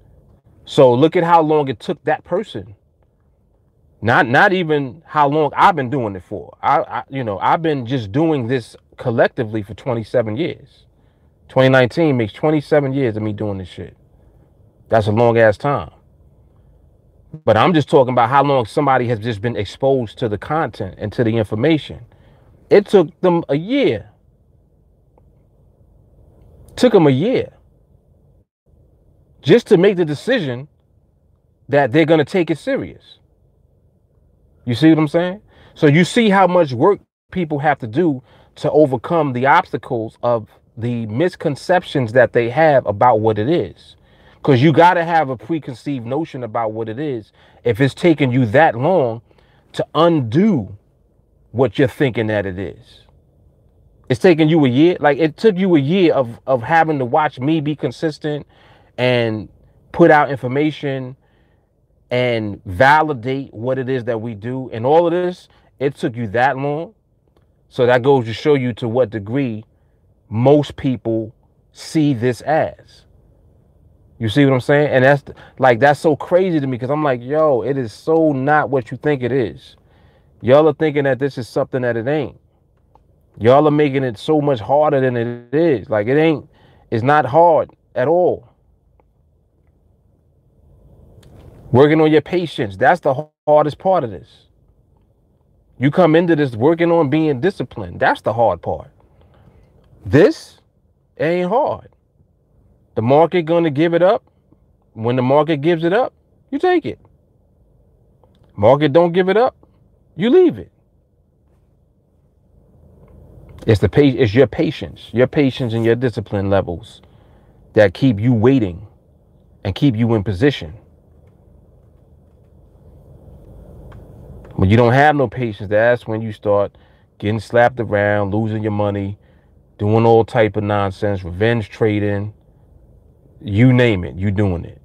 So look at how long it took that person. Not even how long I've been doing it for. I've been just doing this collectively for 27 years. 2019 makes 27 years of me doing this shit. That's a long ass time. But I'm just talking about how long somebody has just been exposed to the content and to the information. It took them a year. Took them a year just to make the decision that they're going to take it serious. You see what I'm saying? So you see how much work people have to do to overcome the obstacles of the misconceptions that they have about what it is. Because you got to have a preconceived notion about what it is if it's taking you that long to undo what you're thinking that it is. It's taking you a year. Like it took you a year of having to watch me be consistent and put out information and validate what it is that we do. And all of this, it took you that long. So that goes to show you to what degree most people see this as. You see what I'm saying? And that's so crazy to me, because I'm like, yo, it is so not what you think it is. Y'all are thinking that this is something that it ain't. Y'all are making it so much harder than it is. Like it's not hard at all. Working on your patience, that's the hardest part of this. You come into this working on being disciplined. That's the hard part. This ain't hard. The market gonna give it up. When the market gives it up, you take it. Market don't give it up, you leave it. It's your patience and your discipline levels that keep you waiting and keep you in position. When you don't have no patience, that's when you start getting slapped around, losing your money, doing all type of nonsense, revenge trading, you name it, you doing it.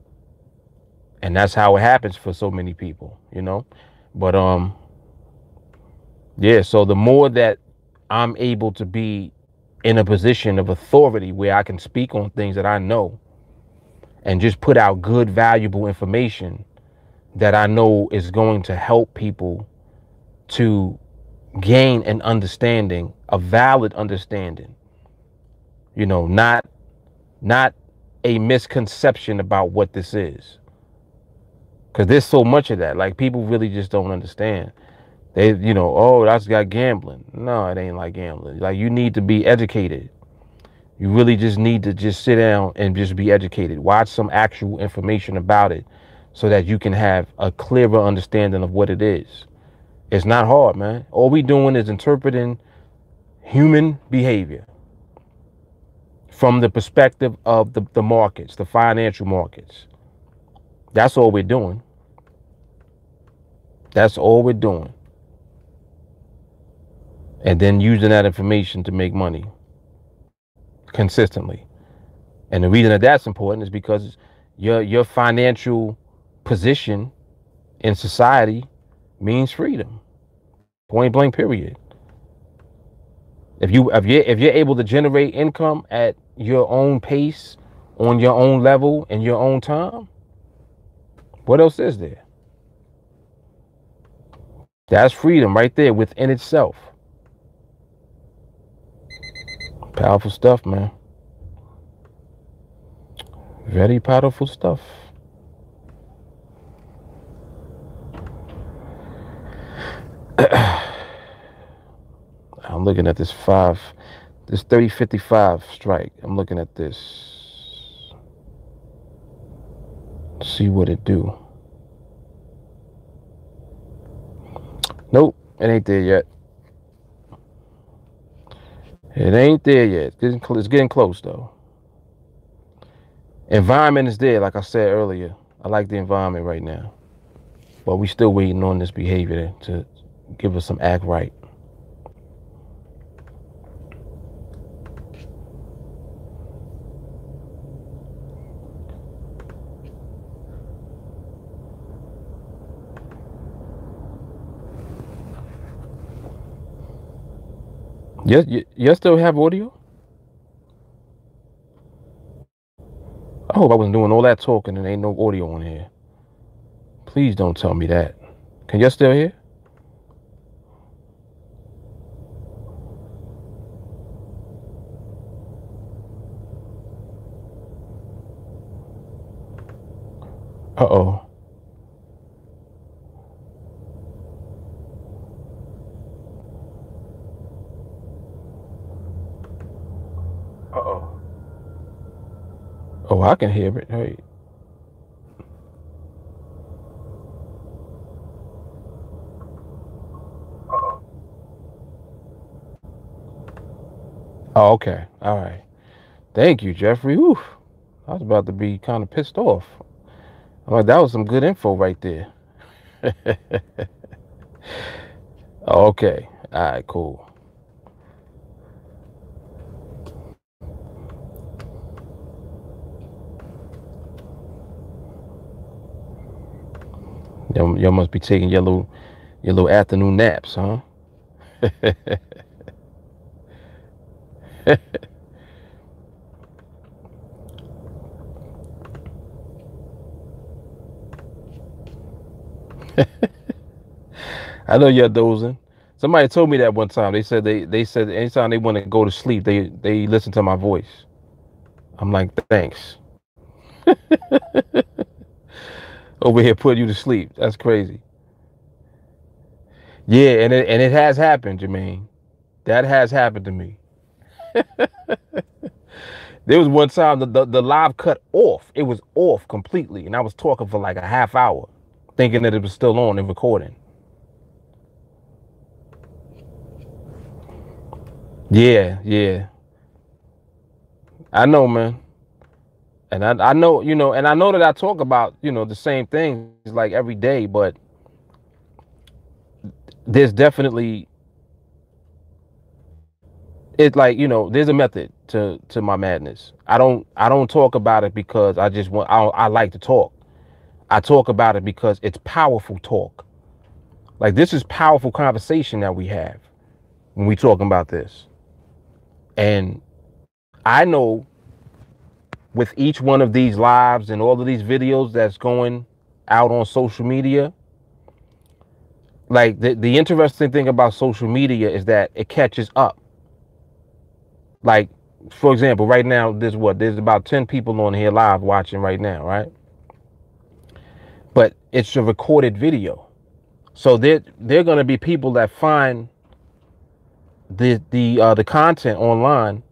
And that's how it happens for so many people, you know. But yeah, so the more that I'm able to be in a position of authority where I can speak on things that I know and just put out good, valuable information that I know is going to help people to gain an understanding, a valid understanding, you know, not a misconception about what this is. Because there's so much of that. Like, people really just don't understand. They, you know, oh, that's got gambling. No, it ain't like gambling. Like, you need to be educated. You really just need to just sit down and just be educated. Watch some actual information about it so that you can have a clearer understanding of what it is. It's not hard, man. All we doing is interpreting human behavior from the perspective of the markets, the financial markets. That's all we're doing. That's all we're doing. And then using that information to make money consistently. And the reason that that's important is because your financial position in society means freedom. Point blank period. If you're able to generate income at your own pace, on your own level, in your own time, what else is there? That's freedom right there within itself. Powerful stuff, man. Very powerful stuff. I'm looking at this 3055 strike. I'm looking at this. See what it do. Nope, it ain't there yet. It ain't there yet. It's getting close though. Environment is there, like I said earlier. I like the environment right now. But we still waiting on this behavior to give us some act right. Yes, you still have audio? I hope I wasn't doing all that talking and ain't no audio on here. Please don't tell me that. Can you still hear? Uh-oh. Uh-oh. Oh, I can hear it. Hey. Oh, okay. All right. Thank you, Jeffrey. Whew. I was about to be kind of pissed off. I'm like, that was some good info right there. Okay. All right, cool. Y'all must be taking your little afternoon naps, huh? I know you're dozing. Somebody told me that one time. They said anytime they want to go to sleep, they listen to my voice. I'm like, thanks. Over here putting you to sleep. That's crazy. Yeah, and it has happened, Jermaine. That has happened to me. There was one time the live cut off. It was off completely, and I was talking for like a half hour. thinking that it was still on and recording. Yeah. I know, man. And I know, and I know that I talk about, the same things like every day, but there's definitely, it's like, there's a method to my madness. I don't talk about it because I like to talk. I talk about it because it's powerful talk. Like, this is powerful conversation that we have when we talking about this. And I know with each one of these lives and all of these videos that's going out on social media, like the interesting thing about social media is that it catches up. Like, for example, right now, there's about 10 people on here live watching right now, right? But it's a recorded video. So they're going to be people that find the content online,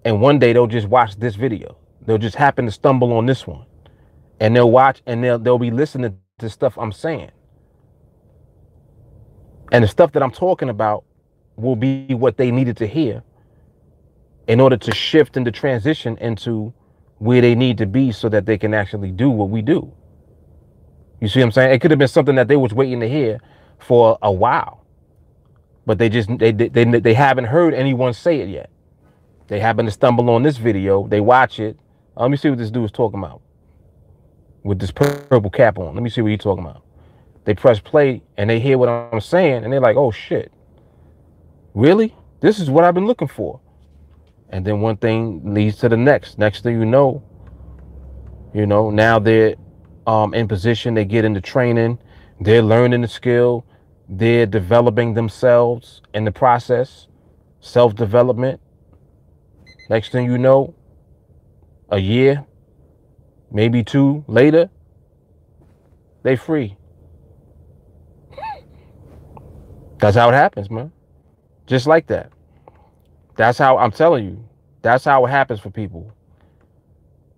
and one day they'll just watch this video. They'll just happen to stumble on this one, and they'll watch, and they'll be listening to stuff I'm saying. And the stuff that I'm talking about will be what they needed to hear in order to shift and to transition into where they need to be so that they can actually do what we do. You see what I'm saying? It could have been something that they was waiting to hear for a while, but they haven't heard anyone say it yet. They happen to stumble on this video. They watch it. Let me see what this dude is talking about with this purple cap on. Let me see what he's talking about. They press play and they hear what I'm saying, and they're like, oh shit, really? This is what I've been looking for. And then one thing leads to the next. Next thing you know, now they're in position, they get into training, they're learning the skill, they're developing themselves in the process, self-development. Next thing you know, a year, maybe 2 later, they free. That's how it happens, man. Just like that. That's how, I'm telling you, that's how it happens for people.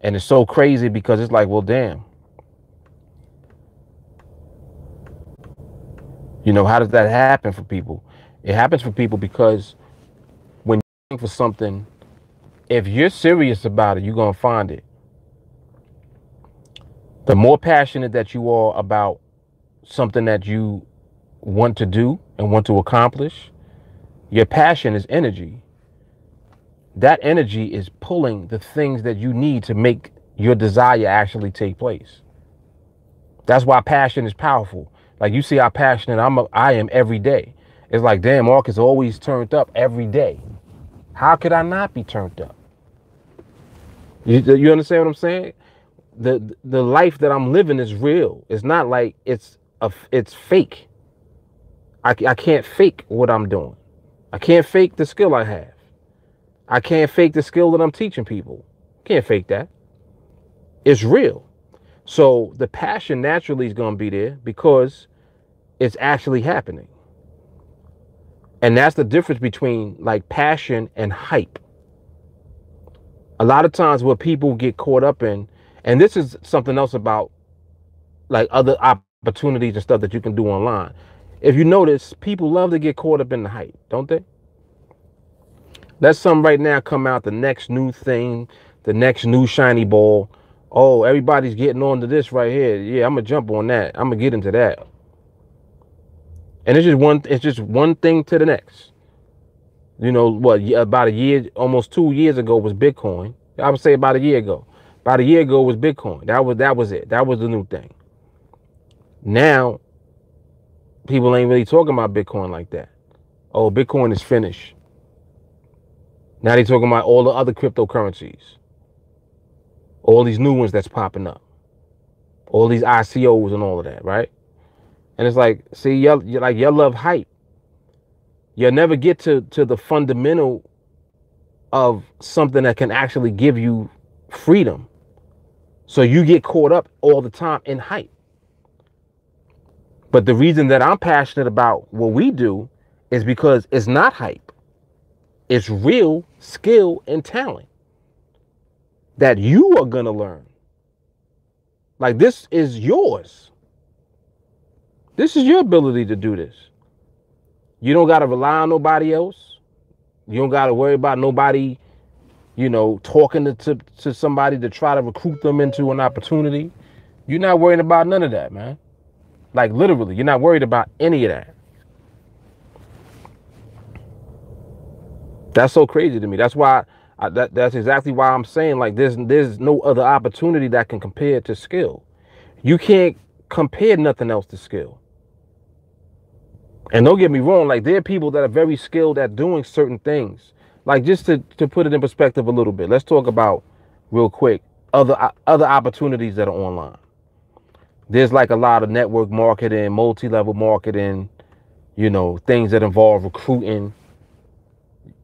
And it's so crazy because it's like, well, damn. How does that happen for people? It happens for people because when you're looking for something, if you're serious about it, you're going to find it. The more passionate that you are about something that you want to do and want to accomplish, your passion is energy. That energy is pulling the things that you need to make your desire actually take place. That's why passion is powerful. Like, you see how passionate I am every day. It's like, damn, Mark is always turned up every day. How could I not be turned up? You understand what I'm saying? The life that I'm living is real. It's not like it's fake. I can't fake what I'm doing. I can't fake the skill I have. I can't fake the skill that I'm teaching people. Can't fake that. It's real. So the passion naturally is going to be there because it's actually happening. And that's the difference between like passion and hype. A lot of times what people get caught up in, and this is something else about like other opportunities and stuff that you can do online. If you notice, people love to get caught up in the hype, don't they? Let some right now come out, the next new thing, the next new shiny ball. Oh, everybody's getting on to this right here. Yeah, I'm gonna jump on that. I'm gonna get into that. And it's just one thing to the next. About a year, almost 2 years ago was Bitcoin. I would say about a year ago. About a year ago was Bitcoin. That was it. That was the new thing. Now, people ain't really talking about Bitcoin like that. Oh, Bitcoin is finished. Now they're talking about all the other cryptocurrencies. All these new ones that's popping up. All these ICOs and all of that, right? And it's like, see, y'all love hype. You'll never get to the fundamental of something that can actually give you freedom. So you get caught up all the time in hype. But the reason that I'm passionate about what we do is because it's not hype. It's real skill and talent that you are going to learn. Like, this is yours. This is your ability to do this. You don't got to rely on nobody else. You don't got to worry about nobody, talking to somebody to try to recruit them into an opportunity. You're not worrying about none of that, man. Like literally, you're not worried about any of that. That's so crazy to me. That's why that's exactly why I'm saying like there's no other opportunity that can compare to skill. You can't compare nothing else to skill. And don't get me wrong, like there are people that are very skilled at doing certain things. Like just to put it in perspective a little bit, let's talk about real quick other opportunities that are online. There's like a lot of network marketing, multi-level marketing, things that involve recruiting.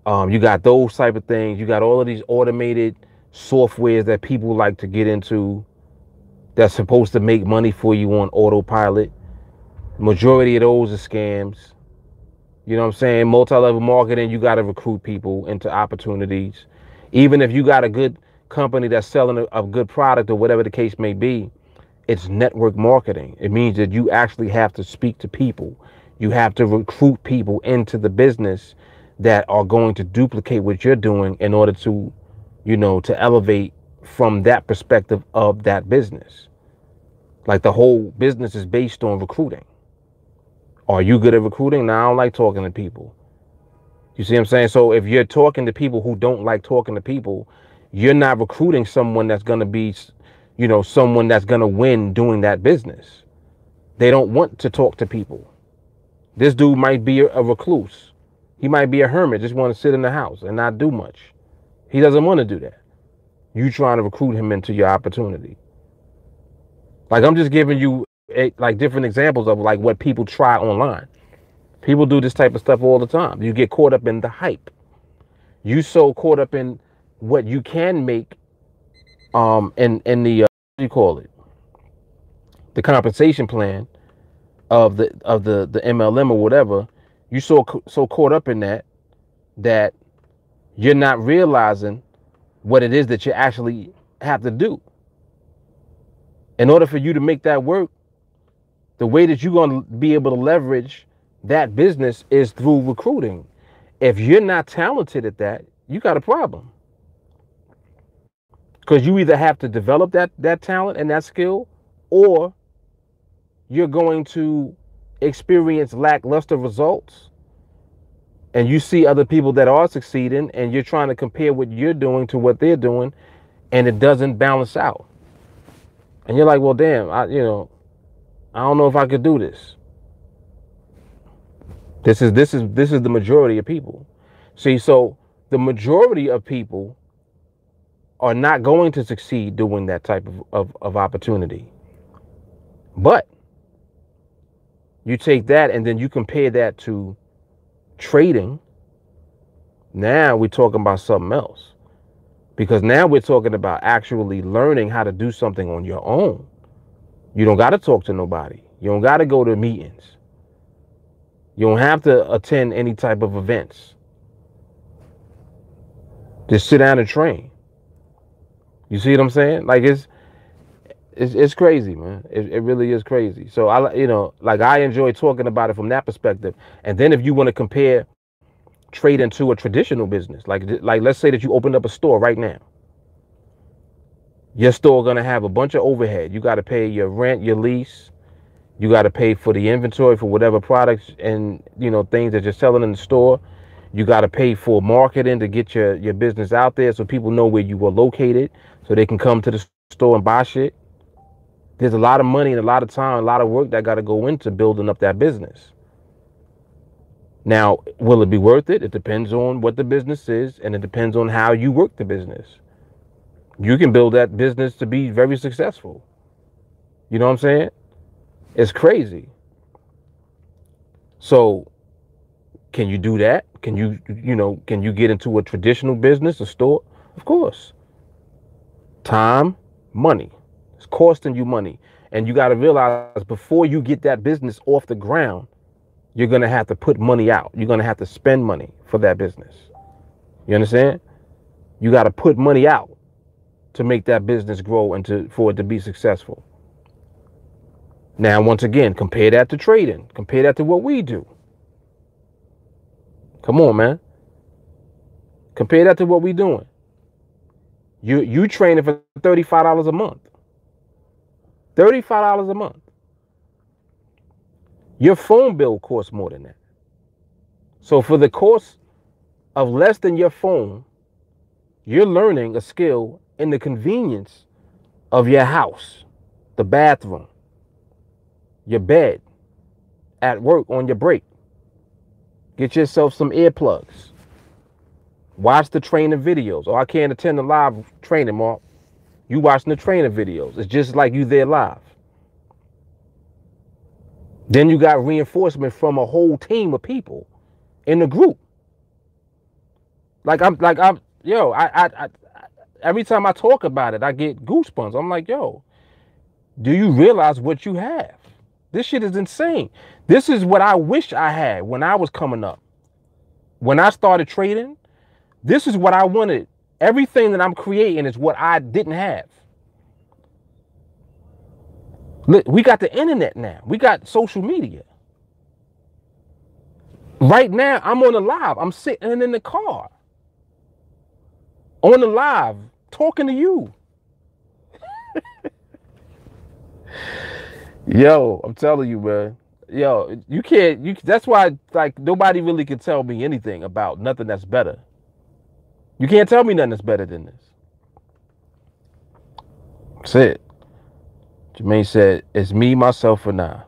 You got those type of things. You got all of these automated softwares that people like to get into that's supposed to make money for you on autopilot. Majority of those are scams. You know what I'm saying? Multi-level marketing, you got to recruit people into opportunities. Even if you got a good company that's selling a good product or whatever the case may be, it's network marketing. It means that you actually have to speak to people. You have to recruit people into the business that are going to duplicate what you're doing in order to, to elevate from that perspective of that business. Like the whole business is based on recruiting. Are you good at recruiting? Now, I don't like talking to people. You see what I'm saying? So if you're talking to people who don't like talking to people, you're not recruiting someone that's going to be, someone that's going to win doing that business. They don't want to talk to people. This dude might be a recluse. He might be a hermit, just want to sit in the house and not do much. He doesn't want to do that. You trying to recruit him into your opportunity. Like I'm just giving you like different examples of like what people try online. People do this type of stuff all the time. You get caught up in the hype. You so caught up in what you can make in the what do you call it? The compensation plan of the MLM or whatever. You so caught up in that you're not realizing what it is that you actually have to do. In order for you to make that work, the way that you're going to be able to leverage that business is through recruiting. If you're not talented at that, you got a problem. Because you either have to develop that talent and that skill, or you're going to experience lackluster results. And you see other people that are succeeding and you're trying to compare what you're doing to what they're doing, and it doesn't balance out. And you're like, well, damn, I don't know if I could do this. This is the majority of people. See, so the majority of people are not going to succeed doing that type of opportunity. But you take that and then you compare that to trading. Now we're talking about something else. Because now we're talking about actually learning how to do something on your own. You don't got to talk to nobody. You don't got to go to meetings. You don't have to attend any type of events. Just sit down and train. You see what I'm saying? Like it's crazy, man. It really is crazy. So I enjoy talking about it from that perspective. And then if you want to compare trading to a traditional business, like let's say that you opened up a store right now. Your store gonna have a bunch of overhead. You got to pay your rent, your lease. You got to pay for the inventory for whatever products and things that you're selling in the store. You got to pay for marketing to get your business out there so people know where you are located, so they can come to the store and buy shit. There's a lot of money and a lot of time, a lot of work that got to go into building up that business. Now, will it be worth it? It depends on what the business is, and it depends on how you work the business. You can build that business to be very successful. You know what I'm saying? It's crazy. So can you do that? Can you get into a traditional business, a store? Of course. Time, money. It's costing you money. And you got to realize before you get that business off the ground, you're going to have to put money out. You're going to have to spend money for that business. You understand? You got to put money out to make that business grow and for it to be successful. Now, once again, compare that to trading. Compare that to what we do. Come on, man. Compare that to what we doing. You training for $35 a month. $35 a month. Your phone bill costs more than that. So for the cost of less than your phone, you're learning a skill in the convenience of your house, the bathroom, your bed, at work on your break. Get yourself some earplugs. Watch the training videos. Oh, I can't attend the live training, Mark. You watching the training videos. It's just like you there live. Then you got reinforcement from a whole team of people in the group. Every time I talk about it, I get goosebumps. I'm like, yo, do you realize what you have? This shit is insane. This is what I wish I had when I was coming up. When I started trading, this is what I wanted. Everything that I'm creating is what I didn't have. Look, we got the internet now. We got social media. Right now, I'm on the live. I'm sitting in the car. On the live, talking to you. Yo, I'm telling you, man. Yo, you can't, that's why, like, nobody really can tell me anything about nothing that's better. You can't tell me nothing that's better than this. That's it. Jermaine said, it's me, myself, and I.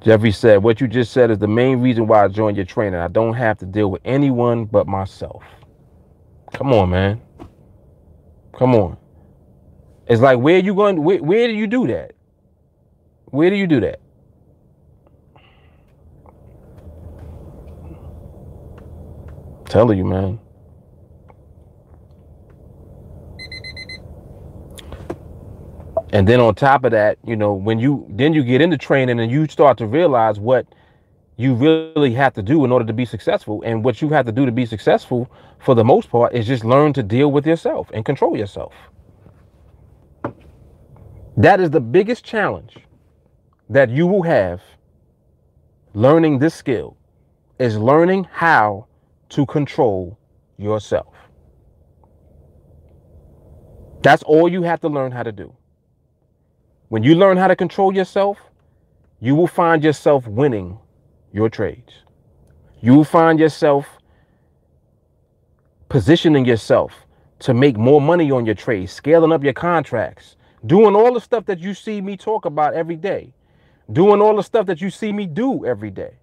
Jeffrey said, what you just said is the main reason why I joined your training. I don't have to deal with anyone but myself. Come on, man. Come on. It's like, where you going? Where do you do that? Where do you do that? I'm telling you, man. And then on top of that, you know, when you get into training and you start to realize what you really have to do in order to be successful. And what you have to do to be successful, for the most part, is just learn to deal with yourself and control yourself. That is the biggest challenge that you will have learning this skill, is learning how to control yourself. That's all you have to learn how to do. When you learn how to control yourself, you will find yourself winning your trades. You will find yourself positioning yourself to make more money on your trades, scaling up your contracts, doing all the stuff that you see me talk about every day, doing all the stuff that you see me do every day.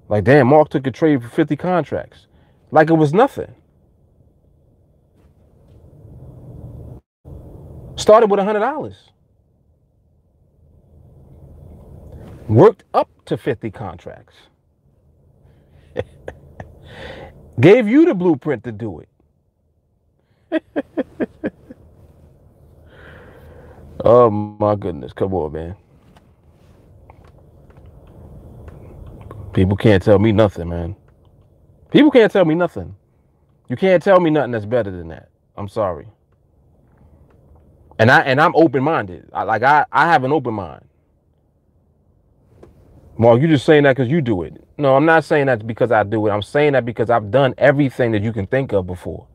Like, damn, Mark took a trade for 50 contracts. Like it was nothing. Started with $100. Worked up to 50 contracts. Gave you the blueprint to do it. Oh my goodness, come on, man. People can't tell me nothing, man. People can't tell me nothing. You can't tell me nothing that's better than that. I'm sorry. And I'm open-minded. I have an open mind. Well, you're just saying that because you do it. No, I'm not saying that because I do it. I'm saying that because I've done everything that you can think of before.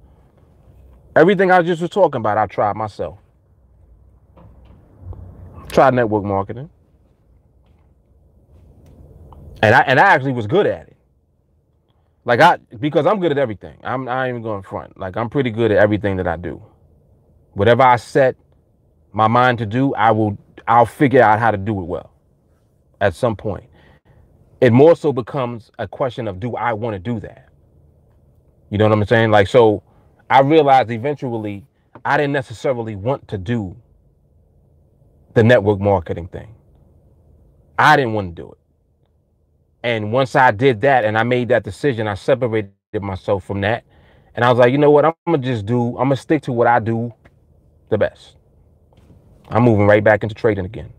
Everything I just was talking about, I've tried myself. Tried network marketing. And I actually was good at it. Because I'm good at everything. I ain't even going front. Like, I'm pretty good at everything that I do. Whatever I set my mind to do, I'll figure out how to do it well at some point. It more so becomes a question of, do I want to do that? You know what I'm saying? Like, so I realized eventually I didn't necessarily want to do the network marketing thing. I didn't want to do it. And once I did that and I made that decision, I separated myself from that. And I was like, you know what? I'm going to stick to what I do the best. I'm moving right back into trading again.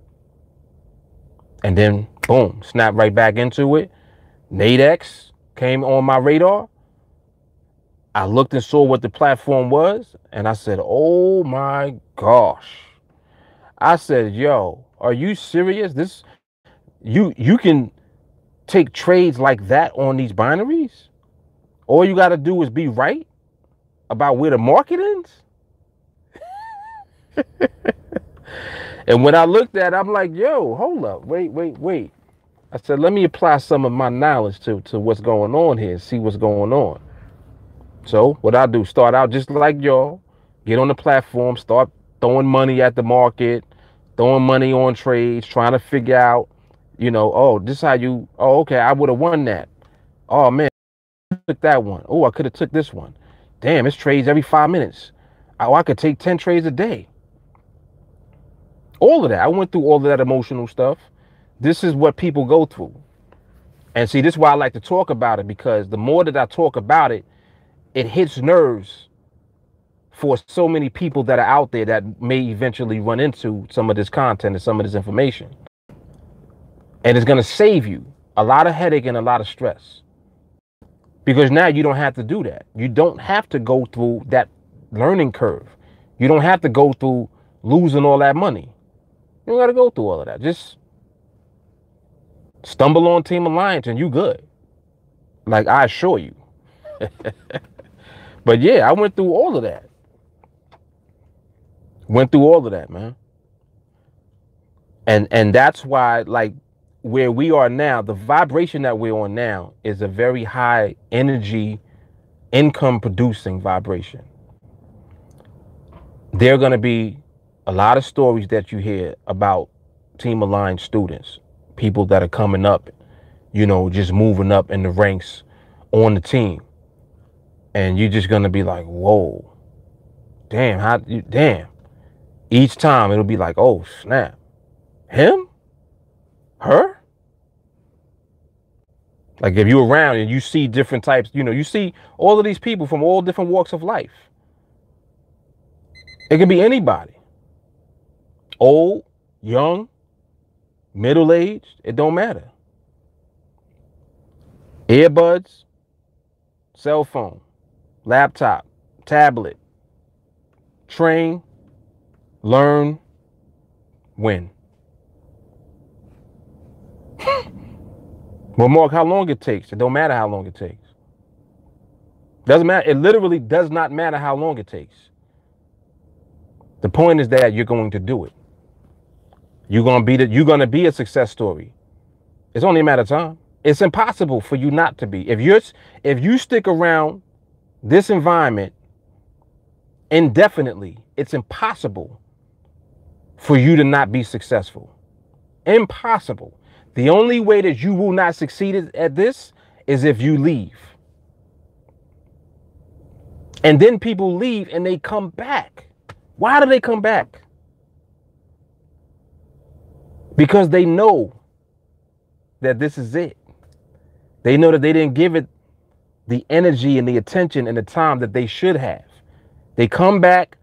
And then, boom, snap right back into it. NADEX came on my radar. I looked and saw what the platform was. And I said, oh my gosh. I said, yo, are you serious? You can take trades like that on these binaries? All you got to do is be right about where the market is? And when I looked at it, I'm like, yo, hold up, wait. I said, let me apply some of my knowledge to what's going on here, see what's going on. So what I do, start out just like y'all, get on the platform, start throwing money at the market, throwing money on trades, trying to figure out, oh, this how you, oh, okay, I would have won that. Oh man, I took that one. Oh, I could have took this one. Damn, it's trades every 5 minutes. Oh, I could take 10 trades a day. All of that. I went through all of that emotional stuff. This is what people go through. And see, this is why I like to talk about it, because the more that I talk about it, it hits nerves for so many people that are out there that may eventually run into some of this content and some of this information. And it's going to save you a lot of headache and a lot of stress. Because now you don't have to do that. You don't have to go through that learning curve. You don't have to go through losing all that money. You don't got to go through all of that. Just stumble on TeamAlliance and you good. Like, I assure you. But yeah, I went through all of that. Went through all of that, man. And that's why, like, where we are now, the vibration that we're on now is a very high energy, income producing vibration. There are going to be a lot of stories that you hear about TeamAlliance students, people that are coming up, just moving up in the ranks on the team. And you're just going to be like, whoa, damn. Each time it'll be like, oh, snap. Him? Her? Like, if you're around and you see different types, you see all of these people from all different walks of life. It could be anybody. Old, young, middle-aged, it don't matter. Earbuds, cell phone, laptop, tablet, train, learn, win. Well, Mark, how long it takes? It don't matter how long it takes. Doesn't matter. It literally does not matter how long it takes. The point is that you're going to do it. You're going to be a success story. It's only a matter of time. It's impossible for you not to be. If you stick around this environment indefinitely, it's impossible for you to not be successful. Impossible. The only way that you will not succeed at this is if you leave. And then people leave and they come back. Why do they come back? Because they know that this is it. They know that they didn't give it the energy and the attention and the time that they should have. They come back.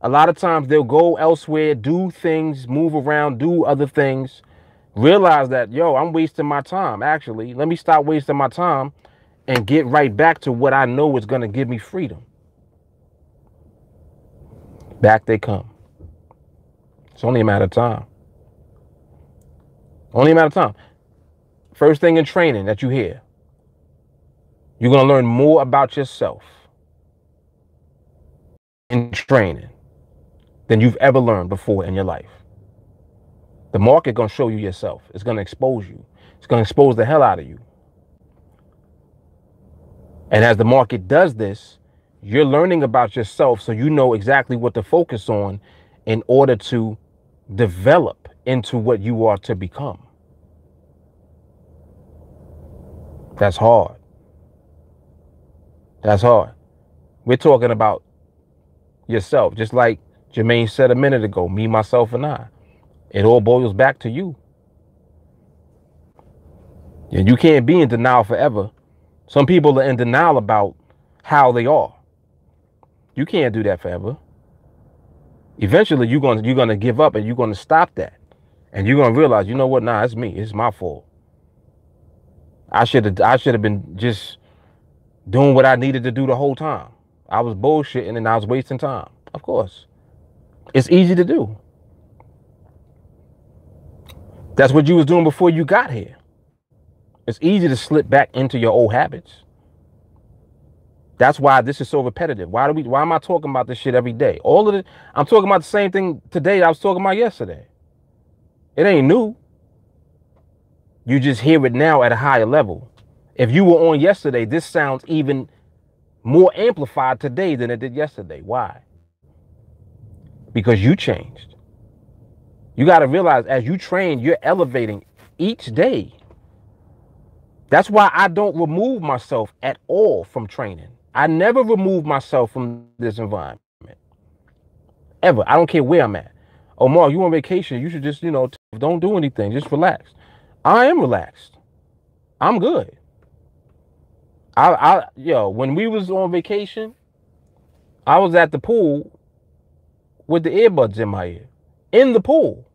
A lot of times they'll go elsewhere, do things, move around, do other things. Realize that, yo, I'm wasting my time. Actually, let me stop wasting my time and get right back to what I know is going to give me freedom. Back they come. It's only a matter of time. Only a matter of time. First thing in training that you hear, you're going to learn more about yourself in training than you've ever learned before in your life. The market going to show you yourself. It's going to expose you. It's going to expose the hell out of you. And as the market does this, you're learning about yourself, so you know exactly what to focus on in order to develop into what you are to become. That's hard. That's hard. We're talking about yourself, just like Jermaine said a minute ago, me, myself, and I. It all boils back to you. And you can't be in denial forever. Some people are in denial about how they are. You can't do that forever. Eventually, you're gonna give up and you're gonna stop that. And you're gonna realize, you know what? Nah, it's me. It's my fault. I should have been just doing what I needed to do the whole time. I was bullshitting and I was wasting time. Of course. It's easy to do. That's what you was doing before you got here. It's easy to slip back into your old habits. That's why this is so repetitive. Why am I talking about this shit every day? All of it, I'm talking about the same thing today that I was talking about yesterday. It ain't new. You just hear it now at a higher level. If you were on yesterday, this sounds even more amplified today than it did yesterday. Why? Because you changed. You got to realize as you train, you're elevating each day. That's why I don't remove myself at all from training. I never remove myself from this environment. Ever. I don't care where I'm at. Oh, Mark, you on vacation. You should just, don't do anything. Just relax. I am relaxed. I'm good. When we was on vacation, I was at the pool with the earbuds in my ear. In the pool.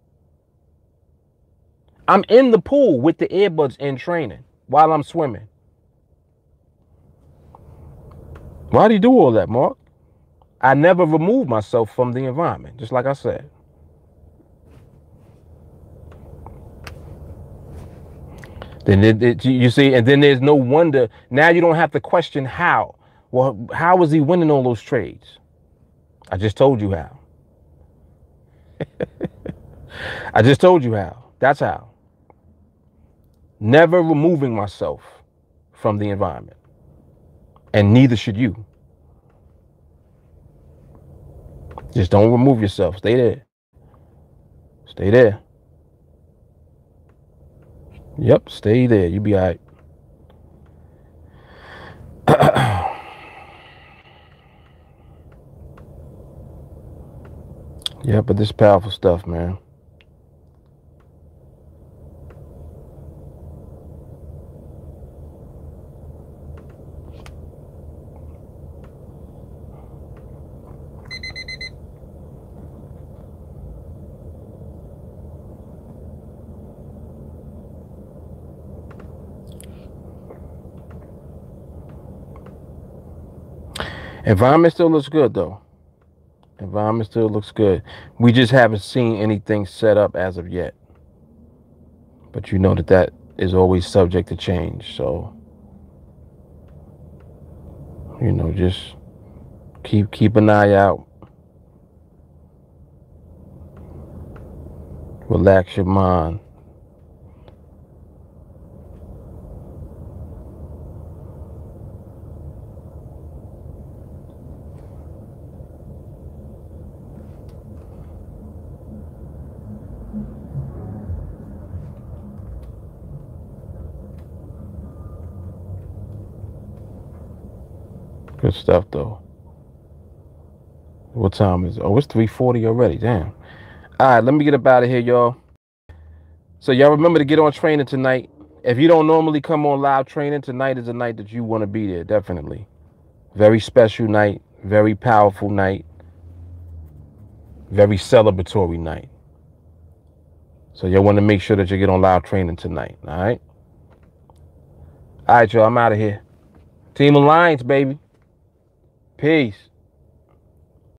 I'm in the pool with the earbuds in training while I'm swimming. Why do you do all that, Mark? I never remove myself from the environment, just like I said. Then you see, and then there's no wonder. Now you don't have to question how. Well, how was he winning all those trades? I just told you how. I just told you how. That's how. Never removing myself from the environment. And neither should you. Just don't remove yourself. Stay there. Stay there. Yep, stay there. You be all right. Yeah, but this is powerful stuff, man. Environment still looks good, though. Environment still looks good. We just haven't seen anything set up as of yet. But you know that is always subject to change. So, just keep an eye out. Relax your mind. Good stuff, though. What time is it? Oh, it's 3:40 already. Damn. All right, let me get up out of here, y'all. So y'all remember to get on training tonight. If you don't normally come on live training, tonight is a night that you want to be there, definitely. Very special night, very powerful night, very celebratory night. So y'all want to make sure that you get on live training tonight, all right? All right, y'all, I'm out of here. Team Alliance, baby. Peace.